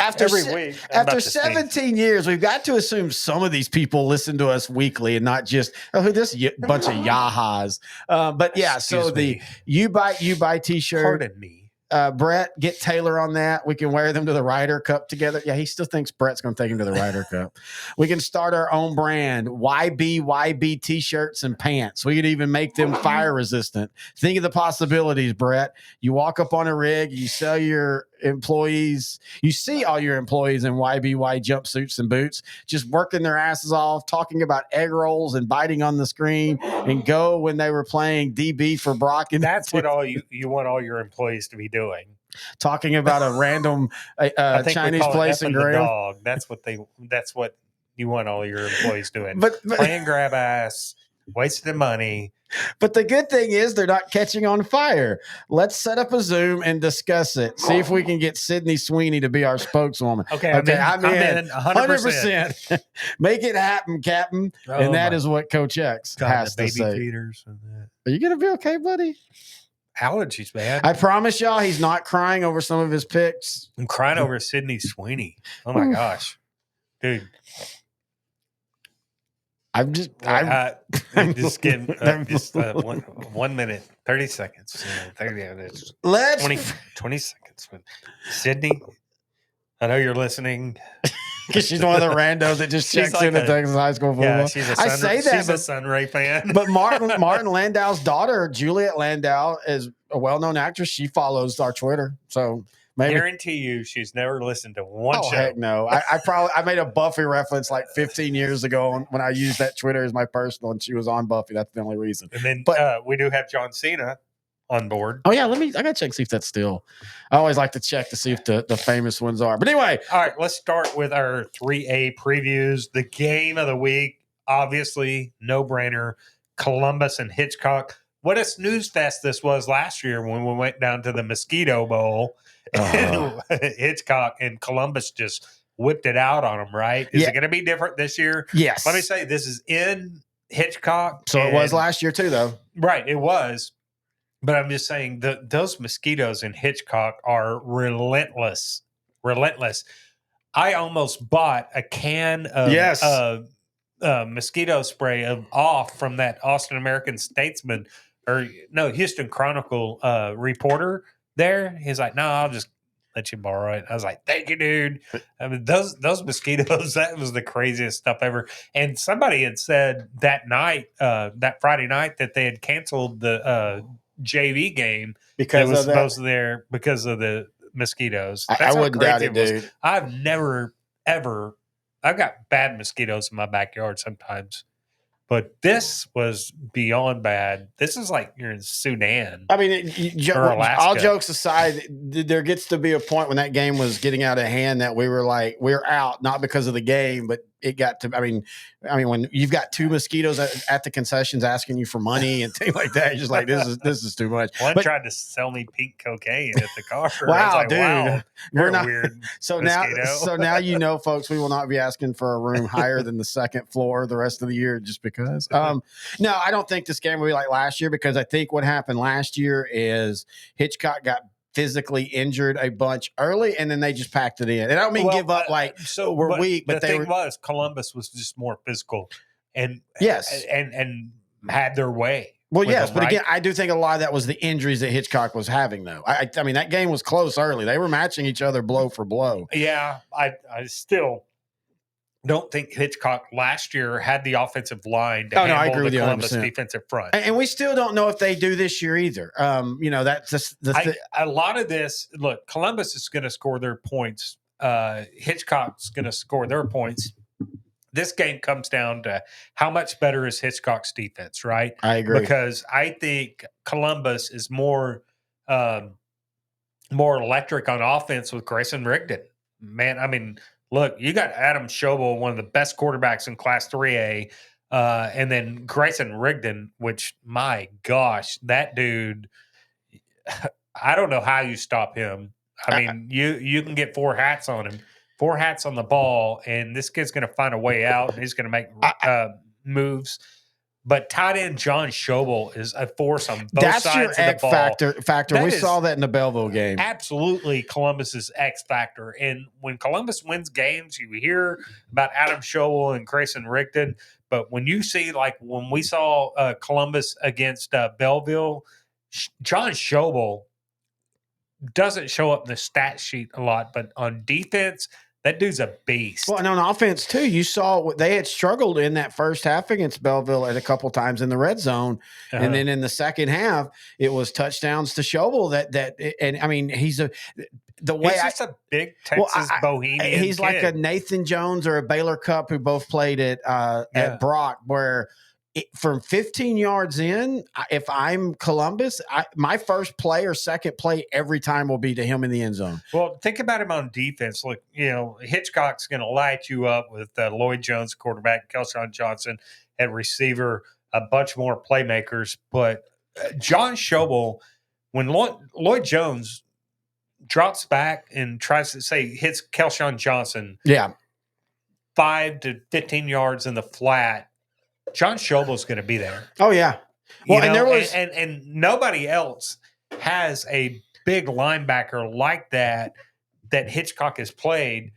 After 17 years, we've got to assume some of these people listen to us weekly and not just this bunch of yahas. But yeah, so the you buy t-shirt. Pardon me. Brett, get Taylor on that. We can wear them to the Ryder Cup together. Yeah, he still thinks Brett's going to take him to the Ryder Cup. We can start our own brand, YB t-shirts and pants. We could even make them fire resistant. Think of the possibilities, Brett. You walk up on a rig, you sell your employees, you see all your employees in YBY jumpsuits and boots, just working their asses off, talking about egg rolls and biting on the screen and go when they were playing DB for Brock. And that's what you want all your employees to be doing. Talking about a random Chinese place in Graham. That's what you want all your employees doing. But playing grab ass, wasting money. But the good thing is they're not catching on fire. Let's set up a Zoom and discuss it. See if we can get Sydney Sweeney to be our spokeswoman. Okay, I'm in 100%. Make it happen, Captain. And that is what Coach X has to say. Feeders and that. Are you going to be okay, buddy? Allergies, man. I promise y'all he's not crying over some of his picks. I'm crying over Sydney Sweeney. Oh, my gosh. Dude. I'm just getting 1 minute, 30 seconds, 30 minutes, 20 seconds. Sydney, I know you're listening. Because she's one of the randos that just checks in at Texas high school football. Yeah, she's a Sunray fan. But Martin Landau's daughter, Juliet Landau, is a well-known actress. She follows our Twitter, so maybe. Guarantee you, she's never listened to one show. Heck no! I made a Buffy reference like 15 years ago when I used that Twitter as my personal, and she was on Buffy. That's the only reason. And then we do have John Cena on board. Oh yeah, I gotta check see if that's still. I always like to check to see if the famous ones are. But anyway, all right, let's start with our 3A previews. The game of the week, obviously, no brainer. Columbus and Hitchcock. What a snooze fest this was last year when we went down to the Mosquito Bowl. And Hitchcock and Columbus just whipped it out on them. Right? Is it going to be different this year? Yes. Let me say this is in Hitchcock. So it was and- last year too, though. Right, it was. But I'm just saying those mosquitoes in Hitchcock are relentless. Relentless. I almost bought a can of Yes. mosquito spray off from that Austin American Statesman Houston Chronicle reporter there. He's like, no, I'll just let you borrow it. I was like, thank you, dude. I mean, those mosquitoes, that was the craziest stuff ever. And somebody had said that night, that Friday night, that they had canceled the JV game Because that was of that? supposed to there because of the mosquitoes. I That's how wouldn't doubt crazy it, was. dude. I've never, ever, I've got bad mosquitoes in my backyard sometimes, but this was beyond bad. This is like you're in Sudan. I mean, Or Alaska. all jokes aside, there gets to be a point when that game was getting out of hand that we were like, we're out, not because of the game, but it got to. I mean, when you've got two mosquitoes at the concessions asking you for money and things like that, you're just like, this is too much. One But- tried to sell me pink cocaine at the car. I was Wow, like, dude. wow, We're you're a not- weird So mosquito. now you know, folks, we will not be asking for a room higher than the second floor the rest of the year just because. No, I don't think this game will be like last year because I think what happened last year is Hitchcock got physically injured a bunch early and then they just packed it in. And I don't mean Well, give up like we're weak, but the they thing were. was Columbus was just more physical and Yes. and had their way. Well, with yes, them, but right? again, I do think a lot of that was the injuries that Hitchcock was having, though. I mean, that game was close early. They were matching each other blow for blow. Yeah, I still don't think Hitchcock last year had the offensive line to Oh, no, I handle agree with the you Columbus 100%. defensive front. And we still don't know if they do this year either. That's just A lot of this, look, Columbus is going to score their points. Hitchcock's going to score their points. This game comes down to how much better is Hitchcock's defense, right? I agree. Because I think Columbus is more electric on offense with Grayson Rigdon. Man, I mean, look, you got Adam Schobel, one of the best quarterbacks in Class 3A, and then Grayson Rigdon, which, my gosh, that dude, I don't know how you stop him. I mean, you can get 4 hats on him, 4 hats on the ball, and this kid's going to find a way out, and he's going to make moves. But tight end John Schobel is a force on both That's sides your of the X ball. factor. That We is saw that in the Belleville game. Absolutely Columbus's X factor. And when Columbus wins games, you hear about Adam Schobel and Grayson Rigdon. But when you see, like when we saw Columbus against Belleville, John Schobel doesn't show up in the stat sheet a lot, but on defense, that dude's a beast. Well, and on offense too, you saw what they had struggled in that first half against Belleville at a couple times in the red zone, and then in the second half, it was touchdowns to Schobel. And I mean, he's a a big Texas bohemian. He's like a Nathan Jones or a Baylor Cup who both played at Brock, where from 15 yards in, if I'm Columbus, my first play or second play every time will be to him in the end zone. Well, think about him on defense. Look, Hitchcock's going to light you up with Lloyd Jones, quarterback, Kelshawn Johnson at receiver, a bunch more playmakers. But John Schobel, when Lloyd Jones drops back and tries to hits Kelshawn Johnson, 5 to 15 yards in the flat, John Schobel's going to be there. Oh yeah. Well, and there was and nobody else has a big linebacker like that Hitchcock has played.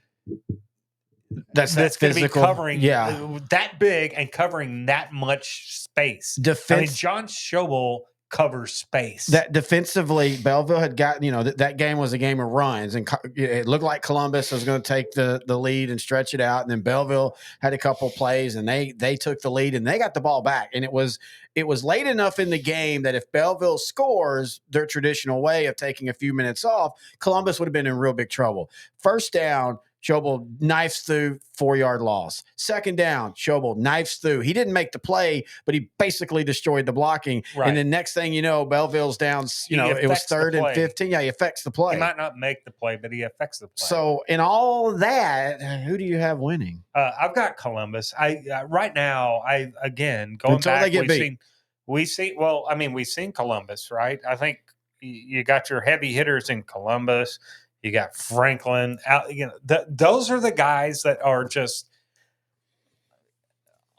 That's going to be physical. covering that big and covering that much space. I mean, John Schobel covers space. That defensively, Belleville had gotten, that game was a game of runs, and it looked like Columbus was going to take the lead and stretch it out. And then Belleville had a couple plays, and they took the lead and they got the ball back. And it was late enough in the game that if Belleville scores their traditional way of taking a few minutes off, Columbus would have been in real big trouble. First down, Schobel knifes through, 4-yard loss. Second down, Schobel knifes through. He didn't make the play, but he basically destroyed the blocking. Right. And then next thing you know, Belleville's down, it was 3rd and 15. Yeah, he affects the play. He might not make the play, but he affects the play. So in all that, who do you have winning? I've got Columbus. Right now, again, going Until back, they get beat. we've seen Columbus, right? I think you got your heavy hitters in Columbus. You got Franklin out. Those are the guys that are just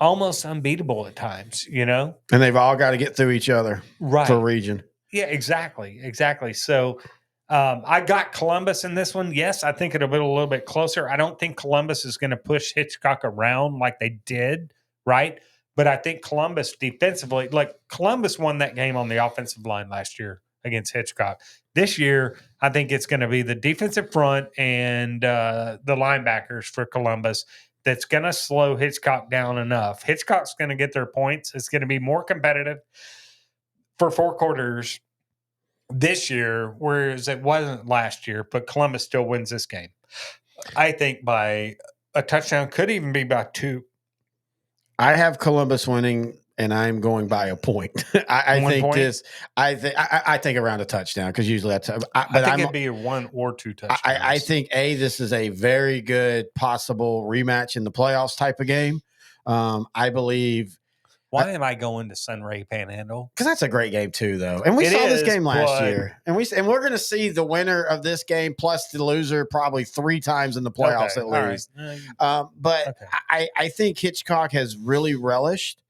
almost unbeatable at times, you know? And they've all got to get through each other Right. for region. Yeah, exactly. So I got Columbus in this one. Yes, I think it'll be a little bit closer. I don't think Columbus is going to push Hitchcock around like they did, right? But I think Columbus defensively, like Columbus won that game on the offensive line last year against Hitchcock. This year, I think it's going to be the defensive front and the linebackers for Columbus that's going to slow Hitchcock down enough. Hitchcock's going to get their points. It's going to be more competitive for 4 quarters this year, whereas it wasn't last year, but Columbus still wins this game. I think by a touchdown, could even be by 2. I have Columbus winning, and I'm going by a point. I think around a touchdown because usually that's. I think it'd be a 1 or 2 touchdowns. I think this is a very good possible rematch in the playoffs type of game. I believe. Why am I going to Sunray Panhandle? Because that's a great game too, though. And we saw this game last year, and we're going to see the winner of this game plus the loser probably 3 times in the playoffs at least. But I think Hitchcock has really relished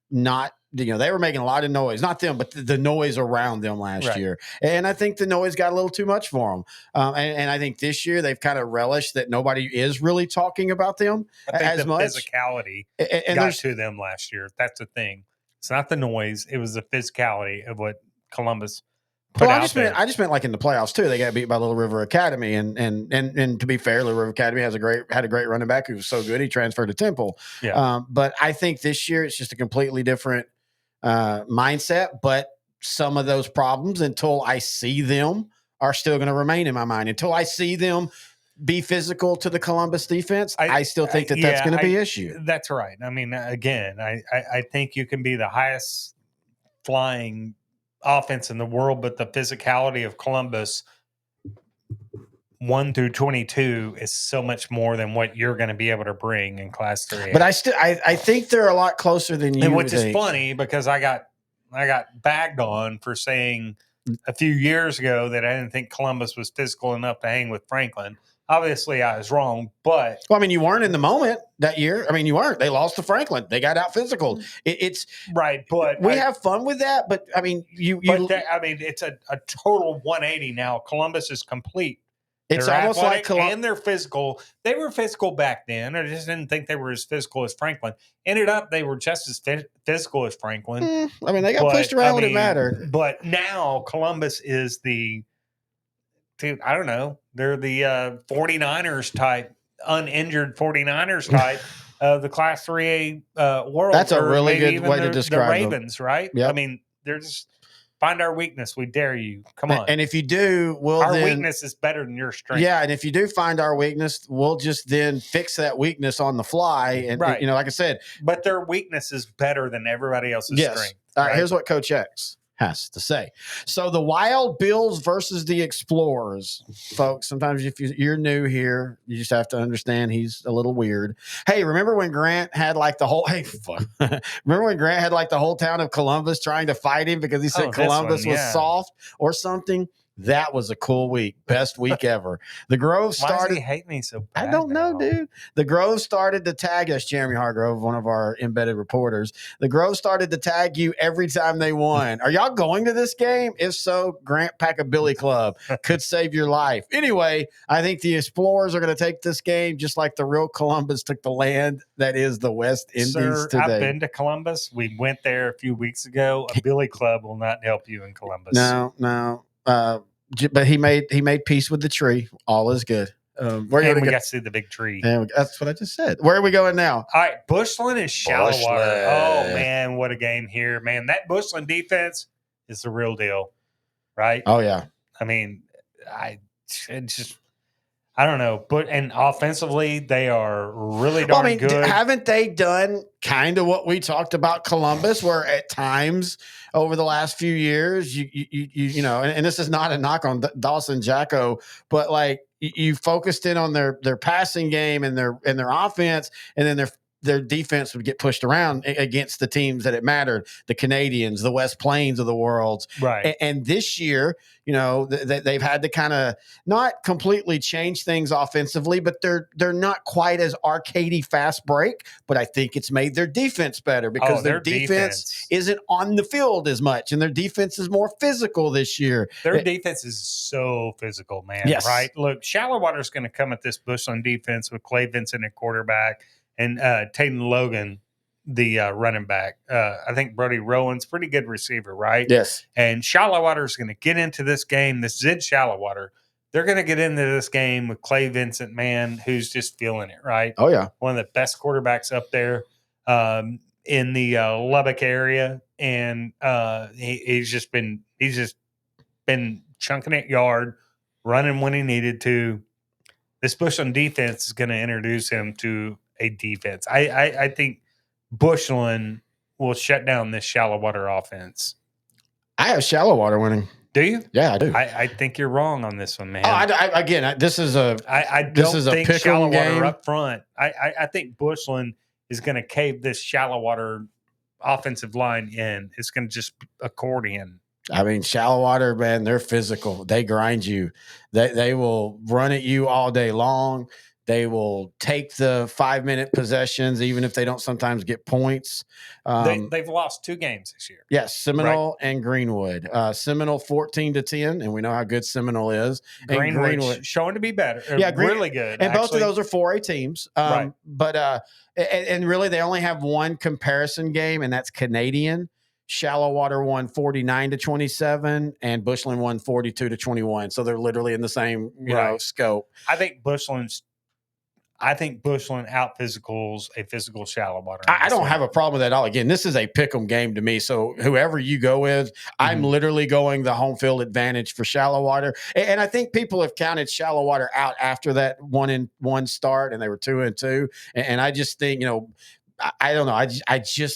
not. They were making a lot of noise, not them, but the noise around them last year. And I think the noise got a little too much for them. And I think this year they've kind of relished that nobody is really talking about them as much. Physicality got to them last year. That's the thing. It's not the noise. It was the physicality of what Columbus put out there. I just meant like in the playoffs too. They got beat by Little River Academy, and to be fair, Little River Academy had a great running back who was so good he transferred to Temple. Yeah. But I think this year it's just a completely different mindset, but some of those problems until I see them are still going to remain in my mind. Until I see them be physical to the Columbus defense, I still think that's going to be an issue. That's right. I mean, again, I think you can be the highest flying offense in the world, but the physicality of Columbus 1 through 22 is so much more than what you're going to be able to bring in Class 3A. But I think they're a lot closer than you. Which is funny because I got bagged on for saying a few years ago that I didn't think Columbus was physical enough to hang with Franklin. Obviously, I was wrong, but you weren't in the moment that year. You weren't. They lost to Franklin. They got out physical. It's right, but we have fun with that. But it's a total 180 now. Columbus is complete. It's they're almost like and they're physical. They were physical back then. I just didn't think they were as physical as Franklin. Ended up, they were just as physical as Franklin. They got pushed around when it mattered. But now Columbus is I don't know. They're the 49ers type, uninjured 49ers type of the Class 3A world. That's a really good way to describe the Ravens, them. right? Yep. They're just find our weakness. We dare you. Come on. And if you do, our weakness is better than your strength. Yeah, and if you do find our weakness, we'll just then fix that weakness on the fly. And like I said, but their weakness is better than everybody else's strength. All right, here's what Coach X has to say. So the Wild Bills versus the Explorers, folks. Sometimes if you're new here, you just have to understand he's a little weird. Hey, remember when Grant had like the whole remember when Grant had like the whole town of Columbus trying to fight him because he said Columbus was soft or something? That was a cool week. Best week ever. The Grove started. Why does he hate me so bad? I don't know, dude. The Grove started to tag us, Jeremy Hargrove, one of our embedded reporters. The Grove started to tag you every time they won. Are y'all going to this game? If so, Grant Packabilly Club could save your life. Anyway, I think the Explorers are going to take this game just like the real Columbus took the land that is the West Indies today. I've been to Columbus. We went there a few weeks ago. A Billy Club will not help you in Columbus. No. But he made peace with the tree. All is good. We got to see the big tree. That's what I just said. Where are we going now? All right, Bushland and Shallowater. Oh man, what a game here, man! That Bushland defense is the real deal, right? Oh yeah. I don't know, but and offensively they are really darn good. Haven't they done kind of what we talked about Columbus, where at times over the last few years, you know, and this is not a knock on Dawson Jacko, but like you focused in on their passing game and their offense, and then their defense would get pushed around against the teams that it mattered, the Canadians, the West Plains of the world. Right. And this year, you know, they've had to kind of not completely change things offensively, but they're not quite as arcadey fast break. But I think it's made their defense better because their defense isn't on the field as much, and their defense is more physical this year. Their defense is so physical, man. Yes. Right? Look, Shallowater's going to come at this Bushland defense with Clay Vincent at quarterback and Tayden Logan, the running back. I think Brody Rowan's pretty good receiver, right? Yes. And Shallowater's going to get into this game. This Zid Shallowater, they're going to get into this game with Clay Vincent, man, who's just feeling it, right? Oh, yeah. One of the best quarterbacks up there in the Lubbock area. And he's just been chunking it yard, running when he needed to. This Bushland defense is going to introduce him to a defense. I think Bushland will shut down this Shallowater offense. I have Shallowater winning. Do you? Yeah, I do. I think you're wrong on this one, man. Oh, this is a think pick 'em Shallowater game up front. I think Bushland is going to cave this Shallowater offensive line in. It's going to just accordion. I mean, Shallowater, man, they're physical. They grind you. They will run at you all day long. They will take the 5-minute possessions, even if they don't sometimes get points. They've lost 2 games this year. Yes, Seminole and Greenwood. Seminole 14-10, and we know how good Seminole is. Greenwood showing to be better. Yeah, really good. And both of those are 4A teams. Right. But and really, they only have one comparison game, and that's Canadian. Shallowater won 49-27, and Bushland won 42-21. So they're literally in the same scope. I think Bushland out physicals a physical Shallowater. I don't have a problem with that at all. Again, this is a pick'em game to me. So whoever you go with, I'm literally going the home field advantage for Shallowater. And I think people have counted Shallowater out after that 1-1 start, and they were 2-2. And I just think, I don't know.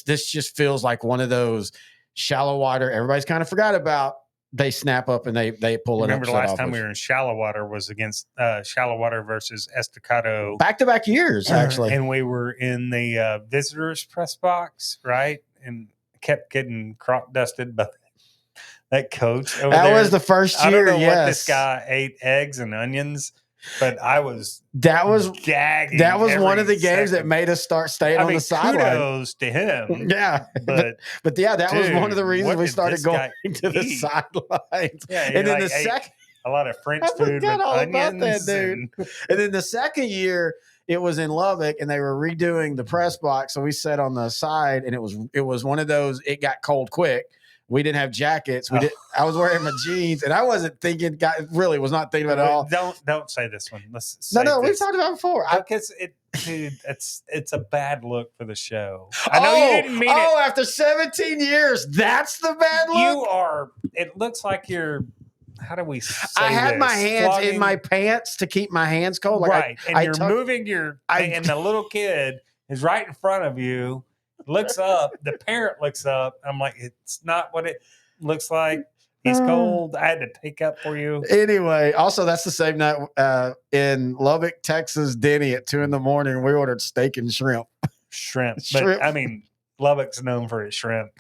This just feels like one of those Shallowater everybody's kind of forgot about. They snap up and they pull it. Remember the last time we were in Shallowater was against Shallowater versus Estacado. Back-to-back years, actually. And we were in the visitors press box, right? And kept getting crop dusted by that coach over there. That was the first year, I don't know yes. what this guy ate eggs and onions, but I was gagging. That was one of the games that made us start staying on the sideline. Kudos to him. Yeah, but yeah, that was one of the reasons we started going to the sidelines. Yeah, and then the second, a lot of French food with onions, dude. And then the second year, it was in Lubbock, and they were redoing the press box, so we sat on the side, and it was one of those. It got cold quick. We didn't have jackets. I was wearing my jeans, and I wasn't thinking. Really, was not thinking about it at all. Don't say this one. Let's No, we've talked about it before. Because it's a bad look for the show. I know you didn't mean it. Oh, after 17 years, that's the bad look. You are. It looks like you're. How do we say I had this? my hands in my pants to keep my hands cold. Like right, and you're moving and the little kid is right in front of you. Looks up. The parent looks up. I'm like, it's not what it looks like. He's cold. I had to take up for you. Anyway, also that's the same night in Lubbock, Texas, Denny at 2 a.m. We ordered steak and shrimp. But I mean, Lubbock's known for its shrimp.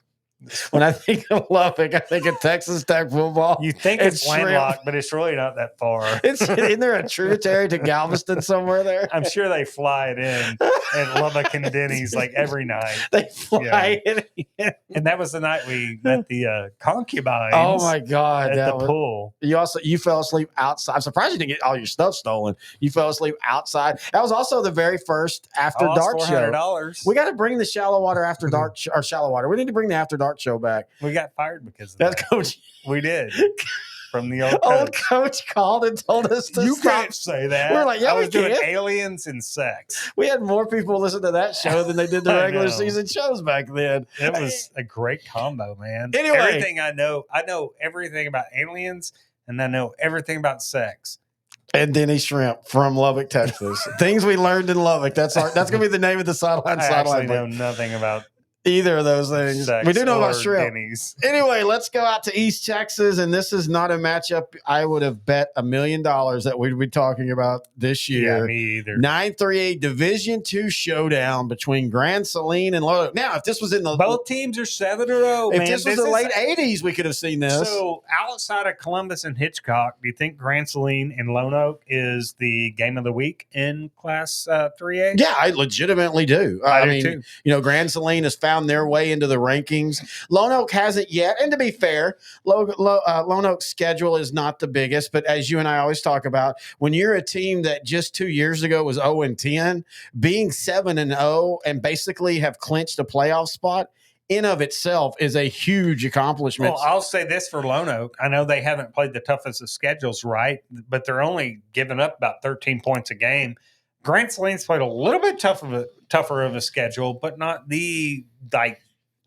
When I think of Lubbock, I think of Texas Tech football. You think it's landlocked, but it's really not that far. Isn't there a tributary to Galveston somewhere there? I'm sure they fly it in at Lubbock and Denny's like every night. They fly it in. And that was the night we met the concubines. Oh my God. At the pool. You fell asleep outside. I'm surprised you didn't get all your stuff stolen. You fell asleep outside. That was also the very first After Dark show. $400. We got to bring the Shallowater After Dark or Shallowater. We need to bring the After Dark show back. We got fired because of that. Coach. We did. From the old coach called and told us to stop. Can't say that. We were like, yeah, I was doing aliens and sex. We had more people listen to that show than they did the regular season shows back then. It was a great combo, man. Anyway, everything I know everything about aliens, and I know everything about sex. And Denny Shrimp from Lubbock, Texas. Things we learned in Lubbock. That's gonna be the name of the sideline. I actually know nothing about either of those things. Sex We do know about or shrimp. Denny's. Anyway, let's go out to East Texas, and this is not a matchup I would have bet $1 million that we'd be talking about this year. Yeah, me either. 9-3-8 Division II showdown between Grand Saline and Lonoke. Now, if this was in the Both teams are 7-0. if man. this was the late 80s, we could have seen this. So, outside of Columbus and Hitchcock, do you think Grand Saline and Lone Oak is the game of the week in Class 3A? Yeah, I legitimately do. I do mean, too. you know, Grand Saline has found their way into the rankings. Lone Oak hasn't yet. And to be fair, Lone Oak's schedule is not the biggest. But as you and I always talk about, when you're a team that just 2 years ago was 0-10, being 7-0 and basically have clinched a playoff spot in of itself is a huge accomplishment. Well, I'll say this for Lone Oak. I know they haven't played the toughest of schedules, right? But they're only giving up about 13 points a game. Grand Saline's played a little bit tougher of a schedule, but not the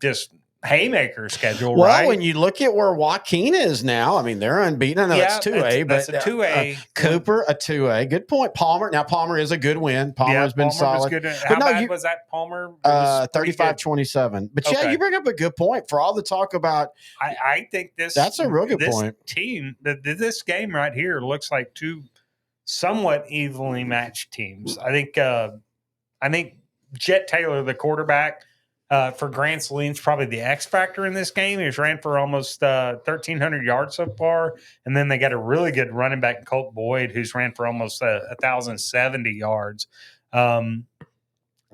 just haymaker schedule, Well, right? when you look at where Joaquin is now, I mean, they're unbeaten. I know it's 2A, that's but a 2A. Cooper, a 2A. Good point. Palmer. Now, Palmer is a good win. Palmer's been Palmer solid. was good. But How no, bad you- was that, Palmer? It was pretty good. 35-27. But yeah, Okay. you bring up a good point. For all the talk about, I think That's a real good this point. team, this game right here looks like two somewhat evenly matched teams. I think Jet Taylor, the quarterback for Grand Saline's probably the X factor in this game. He's ran for almost 1,300 yards so far, and then they got a really good running back, Colt Boyd, who's ran for almost 1,070 yards.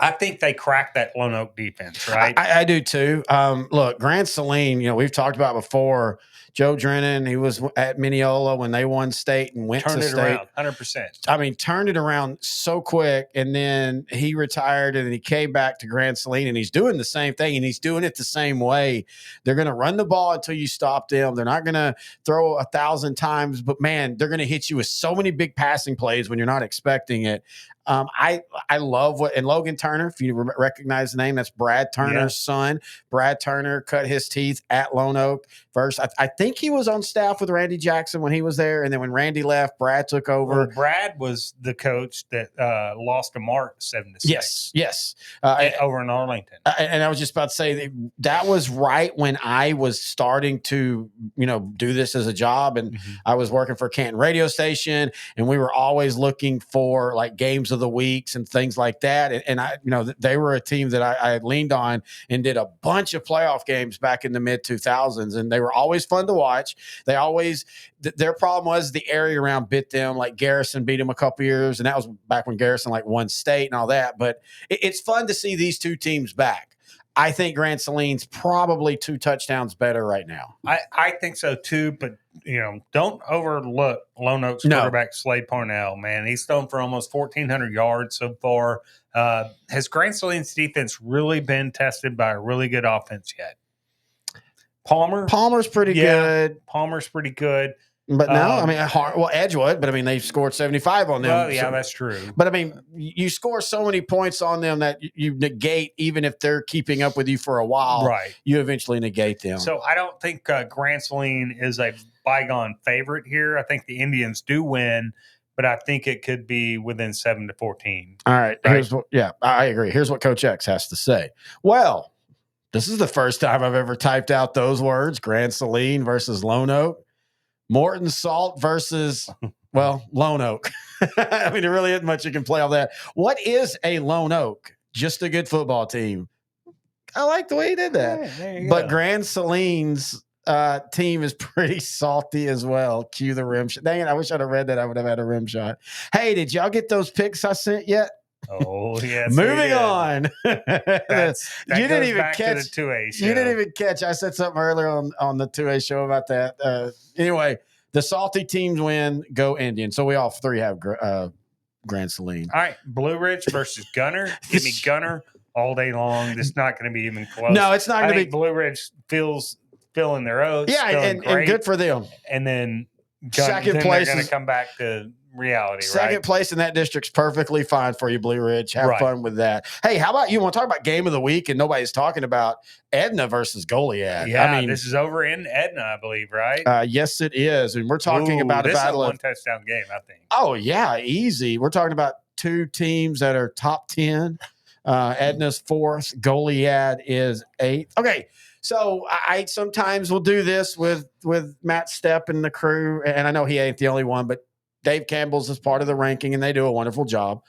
I think they cracked that Lone Oak defense, right? I do too. Look, Grand Saline, you know, we've talked about before. Joe Drennan, he was at Mineola when they won state and went Turned to it state. around, 100%. I mean, turned it around so quick, and then he retired, and then he came back to Grand Saline, and he's doing the same thing, and he's doing it the same way. They're going to run the ball until you stop them. They're not going to throw 1,000 times, but man, they're going to hit you with so many big passing plays when you're not expecting it. I love what, and Logan Turner, if you recognize the name, that's Brad Turner's son. Brad Turner cut his teeth at Lone Oak first. I think he was on staff with Randy Jackson when he was there, and then when Randy left, Brad took over. Well, Brad was the coach that lost to Mark 7-6. Yes. Over in Arlington. And I was just about to say that was right when I was starting to, you know, do this as a job, and I was working for a Canton radio station, and we were always looking for like games of the weeks and things like that. And I, you know, they were a team that I leaned on and did a bunch of playoff games back in the mid 2000s, and they were always fun to watch. They always, their problem was the area around bit them. Like Garrison beat them a couple years, and that was back when Garrison like won state and all that. But it's fun to see these two teams back. I think Grand Saline's probably 2 touchdowns better right now. I think so too, but you know, don't overlook Lone Oak's quarterback Slade Parnell. Man, he's thrown for almost 1,400 yards so far. Has Grand Saline's defense really been tested by a really good offense yet? Palmer's pretty good. Palmer's pretty good. But no, I mean, Edgewood, but I mean, they scored 75 on them. Well, yeah, that's true. But I mean, you score so many points on them that you negate, even if they're keeping up with you for a while, right? You eventually negate them. So I don't think Grand Saline is a bygone favorite here. I think the Indians do win, but I think it could be within 7-14. All right. Here's what, I agree. Here's what Coach X has to say. Well, this is the first time I've ever typed out those words: Grand Saline versus Lone Oak. Morton Salt versus, well, Lone Oak. I mean, there really isn't much you can play off that. What is a Lone Oak? Just a good football team. I like the way he did that. But Grand Saline's team is pretty salty as well. Cue the rim shot. Dang it, I wish I'd have read that. I would have had a rim shot. Hey, did y'all get those picks I sent yet? Oh, yes. Moving on. You didn't even catch catch the 2A show. You didn't even catch. I said something earlier on the 2A show about that. Anyway, the salty teams win. Go Indians. So we all three have Grand Saline. All right, Blue Ridge versus Gunner. Give me Gunner all day long. It's not going to be even close. No, it's not going to be. Blue Ridge filling their oats. Yeah, and good for them. And then second place they're going to come back to reality. Second place in that district's perfectly fine for you, Blue Ridge. Have fun with that. Hey, how about you want to talk about game of the week? And nobody's talking about Edna versus Goliad. Yeah, I mean, this is over in Edna, I believe, right? Yes, it is. And we're talking about a battle of 1 touchdown game, I think. Oh yeah, easy. We're talking about 2 teams that are top 10. Edna's 4th. Goliad is 8th. Okay, so I sometimes will do this with Matt Stepp and the crew, and I know he ain't the only one, but Dave Campbell's is part of the ranking, and they do a wonderful job.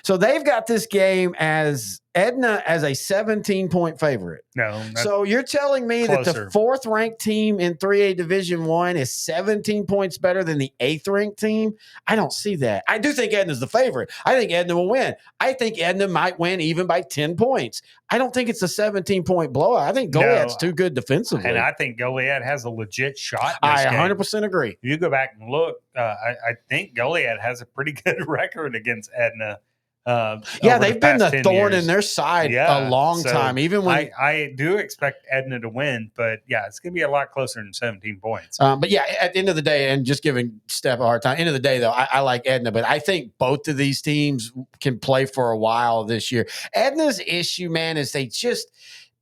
So they've got this game as Edna as a 17-point favorite. No. So you're telling me that the 4th ranked team in 3A Division 1 is 17 points better than the 8th ranked team? I don't see that. I do think Edna's the favorite. I think Edna will win. I think Edna might win even by 10 points. I don't think it's a 17-point blowout. I think Goliad's too good defensively. And I think Goliad has a legit shot in this I game. 100% agree. You go back and look, I think Goliad has a pretty good record against Edna. They've been the thorn in their side a long time. Even when I do expect Edna to win, but it's going to be a lot closer than 17 points. But at the end of the day, and just giving Steph a hard time, end of the day though, I like Edna, but I think both of these teams can play for a while this year. Edna's issue, man, is they just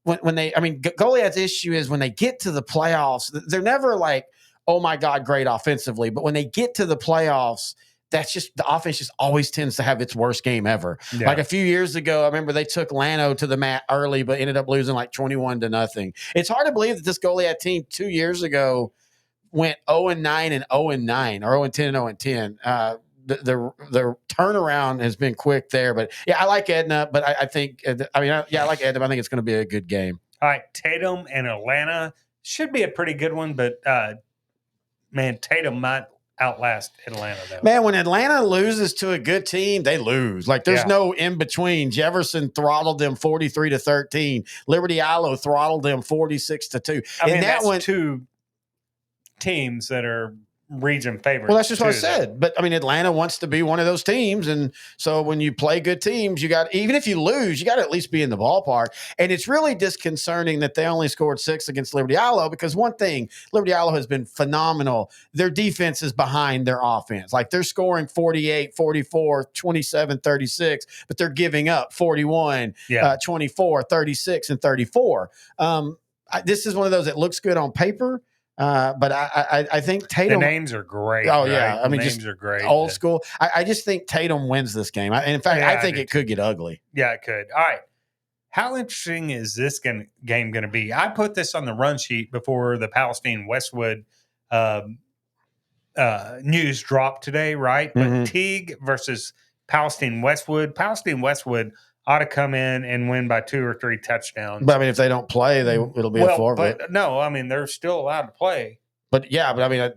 Goliad's issue is when they get to the playoffs, they're never like, oh my God, great offensively, but when they get to the playoffs, that's just the offense just always tends to have its worst game ever. Yeah. Like a few years ago, I remember they took Lano to the mat early, but ended up losing like 21-0. It's hard to believe that this Goliad team 2 years ago went 0-9 and 0-9 or 0-10 and 0-10. The turnaround has been quick there, but I like Edna, but I think I like Edna. But I think it's going to be a good game. All right, Tatum and Atlanta should be a pretty good one, but man, Tatum might outlast Atlanta though. Man, when Atlanta loses to a good team, they lose. Like there's no in between. Jefferson throttled them 43-13. Liberty Islo throttled them 46-2. And that one, 2 teams that are region favorites. Well, that's just what I said. But I mean, Atlanta wants to be one of those teams, and so when you play good teams, you got, even if you lose, you got to at least be in the ballpark. And it's really disconcerting that they only scored 6 against Liberty Islo, because one thing, Liberty Islo has been phenomenal. Their defense is behind their offense. Like they're scoring 48, 44, 27, 36, but they're giving up 41, 24, 36, and 34. This is one of those that looks good on paper. But I think Tatum. The names are great. Oh, right? yeah. I mean, the names just are great. Old school. I just think Tatum wins this game. In fact, I think it could get ugly. Yeah, it could. All right. How interesting is this game going to be? I put this on the run sheet before the Palestine Westwood news dropped today, right? But Teague versus Palestine Westwood. Palestine Westwood ought to come in and win by 2 or 3 touchdowns. But I mean, if they don't play, it'll be a forfeit. But no, I mean, they're still allowed to play. But I mean,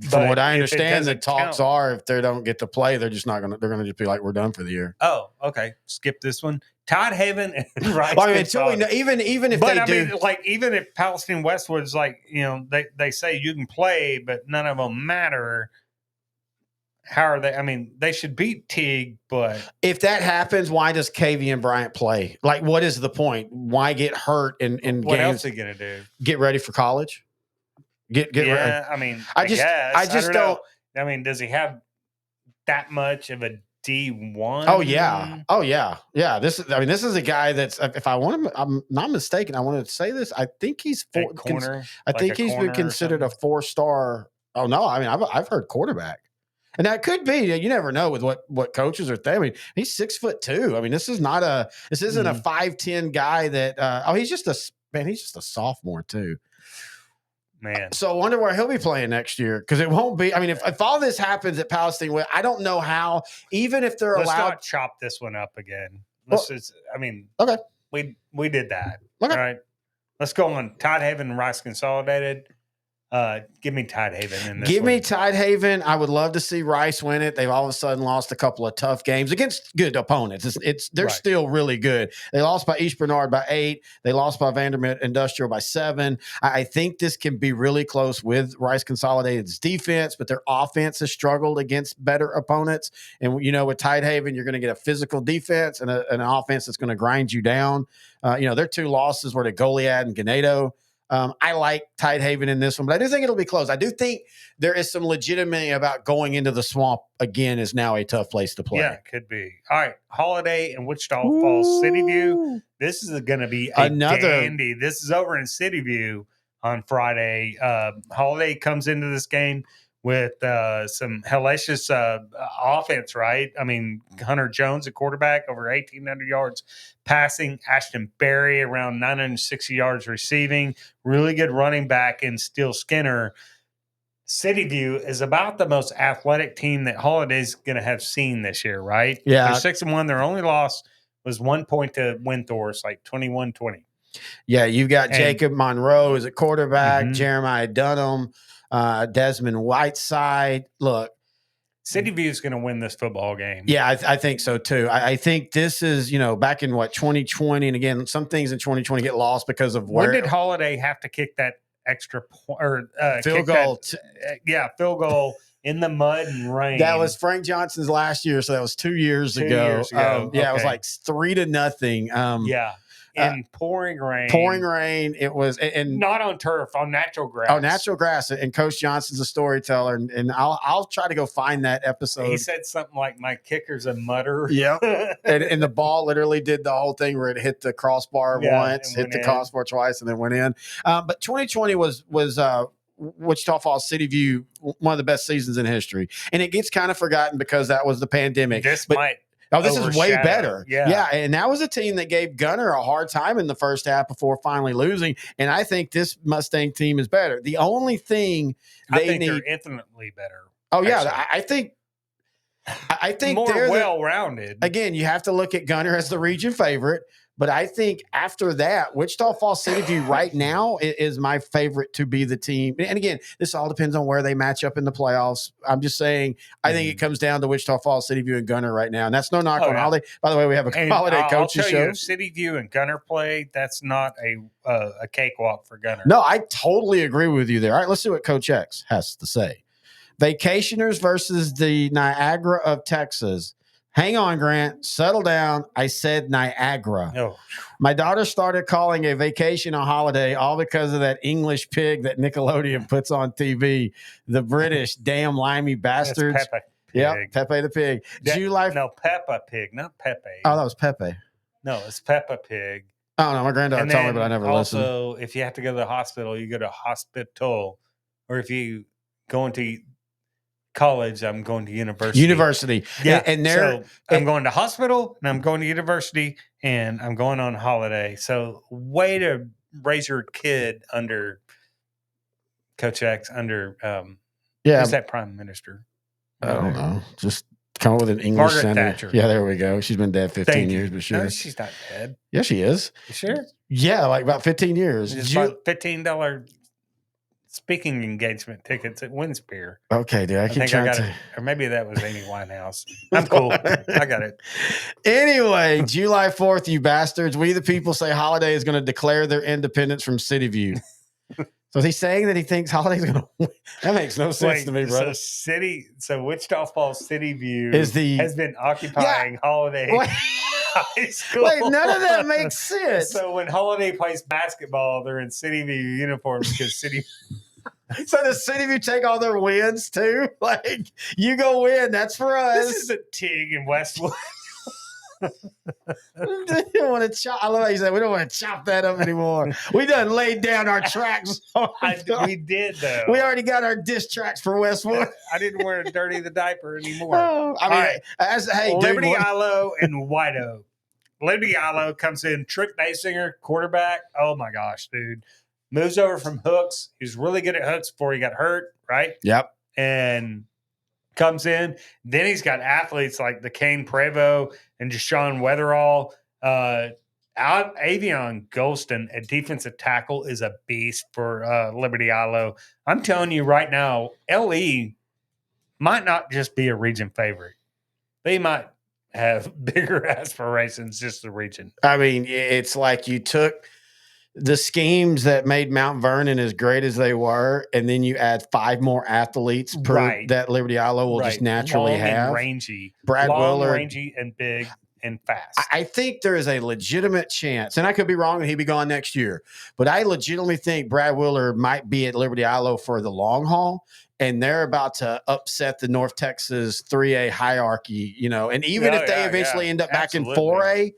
from what I understand, the talks are if they don't get to play, they're just not going to. They're going to just be like, we're done for the year. Oh, okay. Skip this one. Todd Haven and Rice. Well, I mean, until we know, even if but they do, mean, like even if Palestine Westwood's like, they say you can play, but none of them matter. How are they? I mean, they should beat Teague, but if that happens, why does Kavian Bryant play? Like, what is the point? Why get hurt in games? What else are they gonna do? Get ready for college? Get ready. I mean, I just don't know. I mean, does he have that much of a D1? Oh yeah. This is a guy that's, if I want him, I'm not mistaken, I wanted to say this. I think he's corner. I think he's been considered a 4-star. Oh no, I mean, I've heard quarterback. And that could be, you never know with what coaches are thinking. I mean, he's 6'2". I mean, this isn't a 5'10" guy that he's just a sophomore too. Man. So I wonder where he'll be playing next year, because it won't be. I mean, if all this happens at Palestine, I don't know how, even if they're Let's allowed. not chop this one up again. Okay. We did that. Okay. All right. Let's go on. Todd Haven and Rice Consolidated. Give me Tidehaven in this. Give me Tidehaven. I would love to see Rice win it. They've all of a sudden lost a couple of tough games against good opponents. They're still really good. They lost by East Bernard by 8. They lost by Vanderbilt Industrial by 7. I think this can be really close with Rice Consolidated's defense, but their offense has struggled against better opponents. And with Tidehaven, you're going to get a physical defense and an offense that's going to grind you down. Their 2 losses were to Goliad and Ganado. I like Tidehaven in this one, but I do think it'll be close. I do think there is some legitimacy about going into the swamp again is now a tough place to play. Yeah, it could be. All right. Holiday in Wichita Falls, City View. This is going to be another dandy. This is over in City View on Friday. Holiday comes into this game with some hellacious offense, right? I mean, Hunter Jones, a quarterback, over 1,800 yards passing. Ashton Berry, around 960 yards receiving. Really good running back in Steele Skinner. City View is about the most athletic team that Holiday's going to have seen this year, right? Yeah. They're 6-1. Their only loss was 1 point to Windthorst, like 21-20. Yeah, you've got And- Jacob Monroe as a quarterback, Mhm. Jeremiah Dunham, Desmond Whiteside. Look, City View is going to win this football game. yeah, I think so too. I think this is, back in 2020, and again, some things in 2020 get lost because of When where did Holiday have to kick that extra point or field kick goal. that, field goal in the mud and rain? That was Frank Johnson's last year, so that was 2 years 2 ago. years ago. Yeah, it was Okay. like 3-0. Yeah, in pouring rain. Pouring rain. It was, and Not on turf, on natural grass. oh, natural grass. And Coach Johnson's a storyteller, and I'll try to go find that episode. He said something like, "My kicker's a mutter." Yep. and the ball literally did the whole thing where it hit the crossbar Yeah, once, and hit went the in. crossbar twice, and then went in. But 2020 was Wichita Falls City View, one of the best seasons in history, and it gets kind of forgotten because that was the pandemic. This But- might. Oh, this is way overshadow. better. Yeah. And that was a team that gave Gunner a hard time in the first half before finally losing. And I think this Mustang team is better. The only thing I they think need. they're infinitely better. Oh yeah, actually. I think More they're well-rounded. again. You have to look at Gunner as the region favorite. But I think after that, Wichita Falls City View right now is my favorite to be the team. And again, this all depends on where they match up in the playoffs. I'm just saying, I think it comes down to Wichita Falls City View and Gunner right now. And that's no knock Oh, on yeah. Holiday. By the way, we have a And Holiday I'll coaches tell show. you, if City View and Gunner play, that's not a cakewalk for Gunner. No, I totally agree with you there. All right, let's see what Coach X has to say. Vacationers versus the Niagara of Texas. Hang on, Grant. Settle down. I said Niagara. Oh. My daughter started calling a vacation a holiday all because of that English pig that Nickelodeon puts on TV. The British damn limey That's bastards. Pepe. Yep, Pig. Pepe the pig. July. No, Peppa Pig, not Pepe. Oh, that was Pepe. No, it's Peppa Pig. Oh no, my granddaughter And told me, then but I never listened. also, if you have to go to the hospital, you go to hospital. Or if you go into college, I'm going to university. University. Yeah. And they're so I'm going to hospital and I'm going to university and I'm going on holiday. So way to raise your kid under Coach X, under yeah. who's that prime minister? I don't know. Just come up with an English Margaret sentence. Thatcher. Yeah, there we go. She's been dead 15 Thank you. years, but she No, is. she's not dead. Yeah, she is. You sure? Yeah, like about 15 years. Just Ju- bought $15 speaking engagement tickets at Winspear. okay, dude. I I keep think I trying got to. it. Or maybe that was Amy Winehouse. I'm cool. I got it. Anyway, July 4th, you bastards. We the people say Holiday is going to declare their independence from City View. So is he saying that he thinks Holiday's going to win? That makes no sense to me, brother. So Wichita Falls City View Is the- has been occupying Holiday Wait, High School. wait, none of that makes sense. So when Holiday plays basketball, they're in City View uniforms because City. So does City View take all their wins too? Like, you go win, that's for us. This is a Tig in Westwood. We don't want to chop. I love how you said we don't want to chop that up anymore. We done laid down our tracks. We did though. We already got our diss tracks for Westwood. I didn't wear Dirty the Diaper anymore. Oh, I mean, All right. hey, dude, Liberty what- Ilo and White Oak. Liberty Ilo comes in, Trick Basinger, quarterback. Oh my gosh, dude. Moves over from hooks. He's really good at hooks before he got hurt, right? Yep. And comes in. Then he's got athletes like the Kane Prevo and Deshaun Weatherall. Avion Golston at defensive tackle is a beast for Liberty Ilo. I'm telling you right now, LE might not just be a region favorite. They might have bigger aspirations, just the region. I mean, it's like you took the schemes that made Mount Vernon as great as they were, and then you add 5 more athletes per Right. that Liberty Ilo will just naturally Long have. and rangy. Brad Long, Willard. rangy, and big and fast. I think there is a legitimate chance, and I could be wrong, and he'd be gone next year. But I legitimately think Brad Willard might be at Liberty Ilo for the long haul, and they're about to upset the North Texas 3A hierarchy. And even if they eventually end up back in 4A,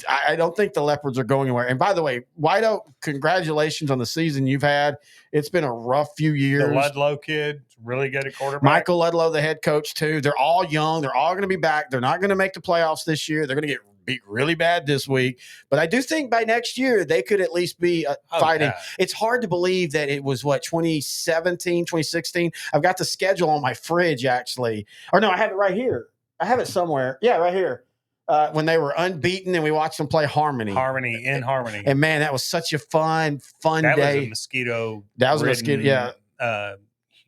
I don't think the Leopards are going anywhere. And by the way, White Oak, congratulations on the season you've had. It's been a rough few years. The Ludlow kid, really good at quarterback. Michael Ludlow, the head coach, too. They're all young. They're all going to be back. They're not going to make the playoffs this year. They're going to get beat really bad this week. But I do think by next year, they could at least be fighting. Yeah. It's hard to believe that it was, 2017, 2016? I've got the schedule on my fridge, actually. Or no, I have it right here. I have it somewhere. Yeah, right here. When they were unbeaten and we watched them play Harmony. Harmony. And, man, that was such a fun That day. was a mosquito. That was a mosquito, yeah.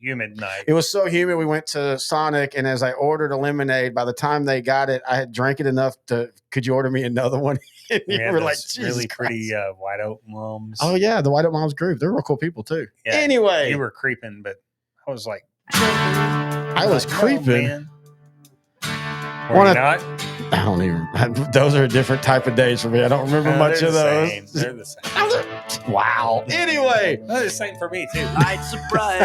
Humid night. It was so humid. We went to Sonic, and as I ordered a lemonade, by the time they got it, I had drank it enough to. Could you order me another one? And We you had were those like, Jesus really Christ. pretty White Oak mums. Oh yeah, the White Oak Moms group. They're real cool people too. Yeah, Anyway, you were creeping, but I was like, I was no, creeping. man. Were you not? I don't even. Those are a different type of days for me. I don't remember much they're of the those. same. They're the same. Wow. Anyway, They're the same for me too. I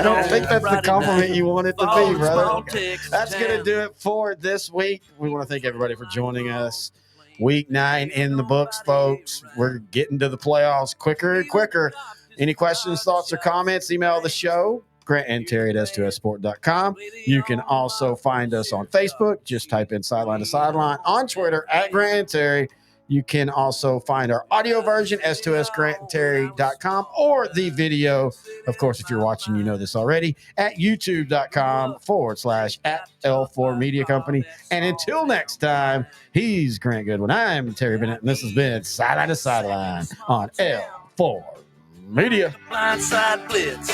don't think that's the compliment you want it to be, brother. Texas That's going to town. do it for this week. We want to thank everybody for joining us. Week 9 in the books, folks. We're getting to the playoffs quicker and quicker. Any questions, thoughts, or comments, email the show, Grant and Terry at S2Sport.com. You can also find us on Facebook. Just type in Sideline to Sideline. On Twitter, at Grant and Terry. You can also find our audio version, S2SGrantandTerry.com, or the video, of course, if you're watching, you know this already, at YouTube.com/at L4 Media Company. And until next time, he's Grant Goodwin. I'm Terry Bennett, and this has been Sideline to Sideline on L4 Media. Blindside Blitz.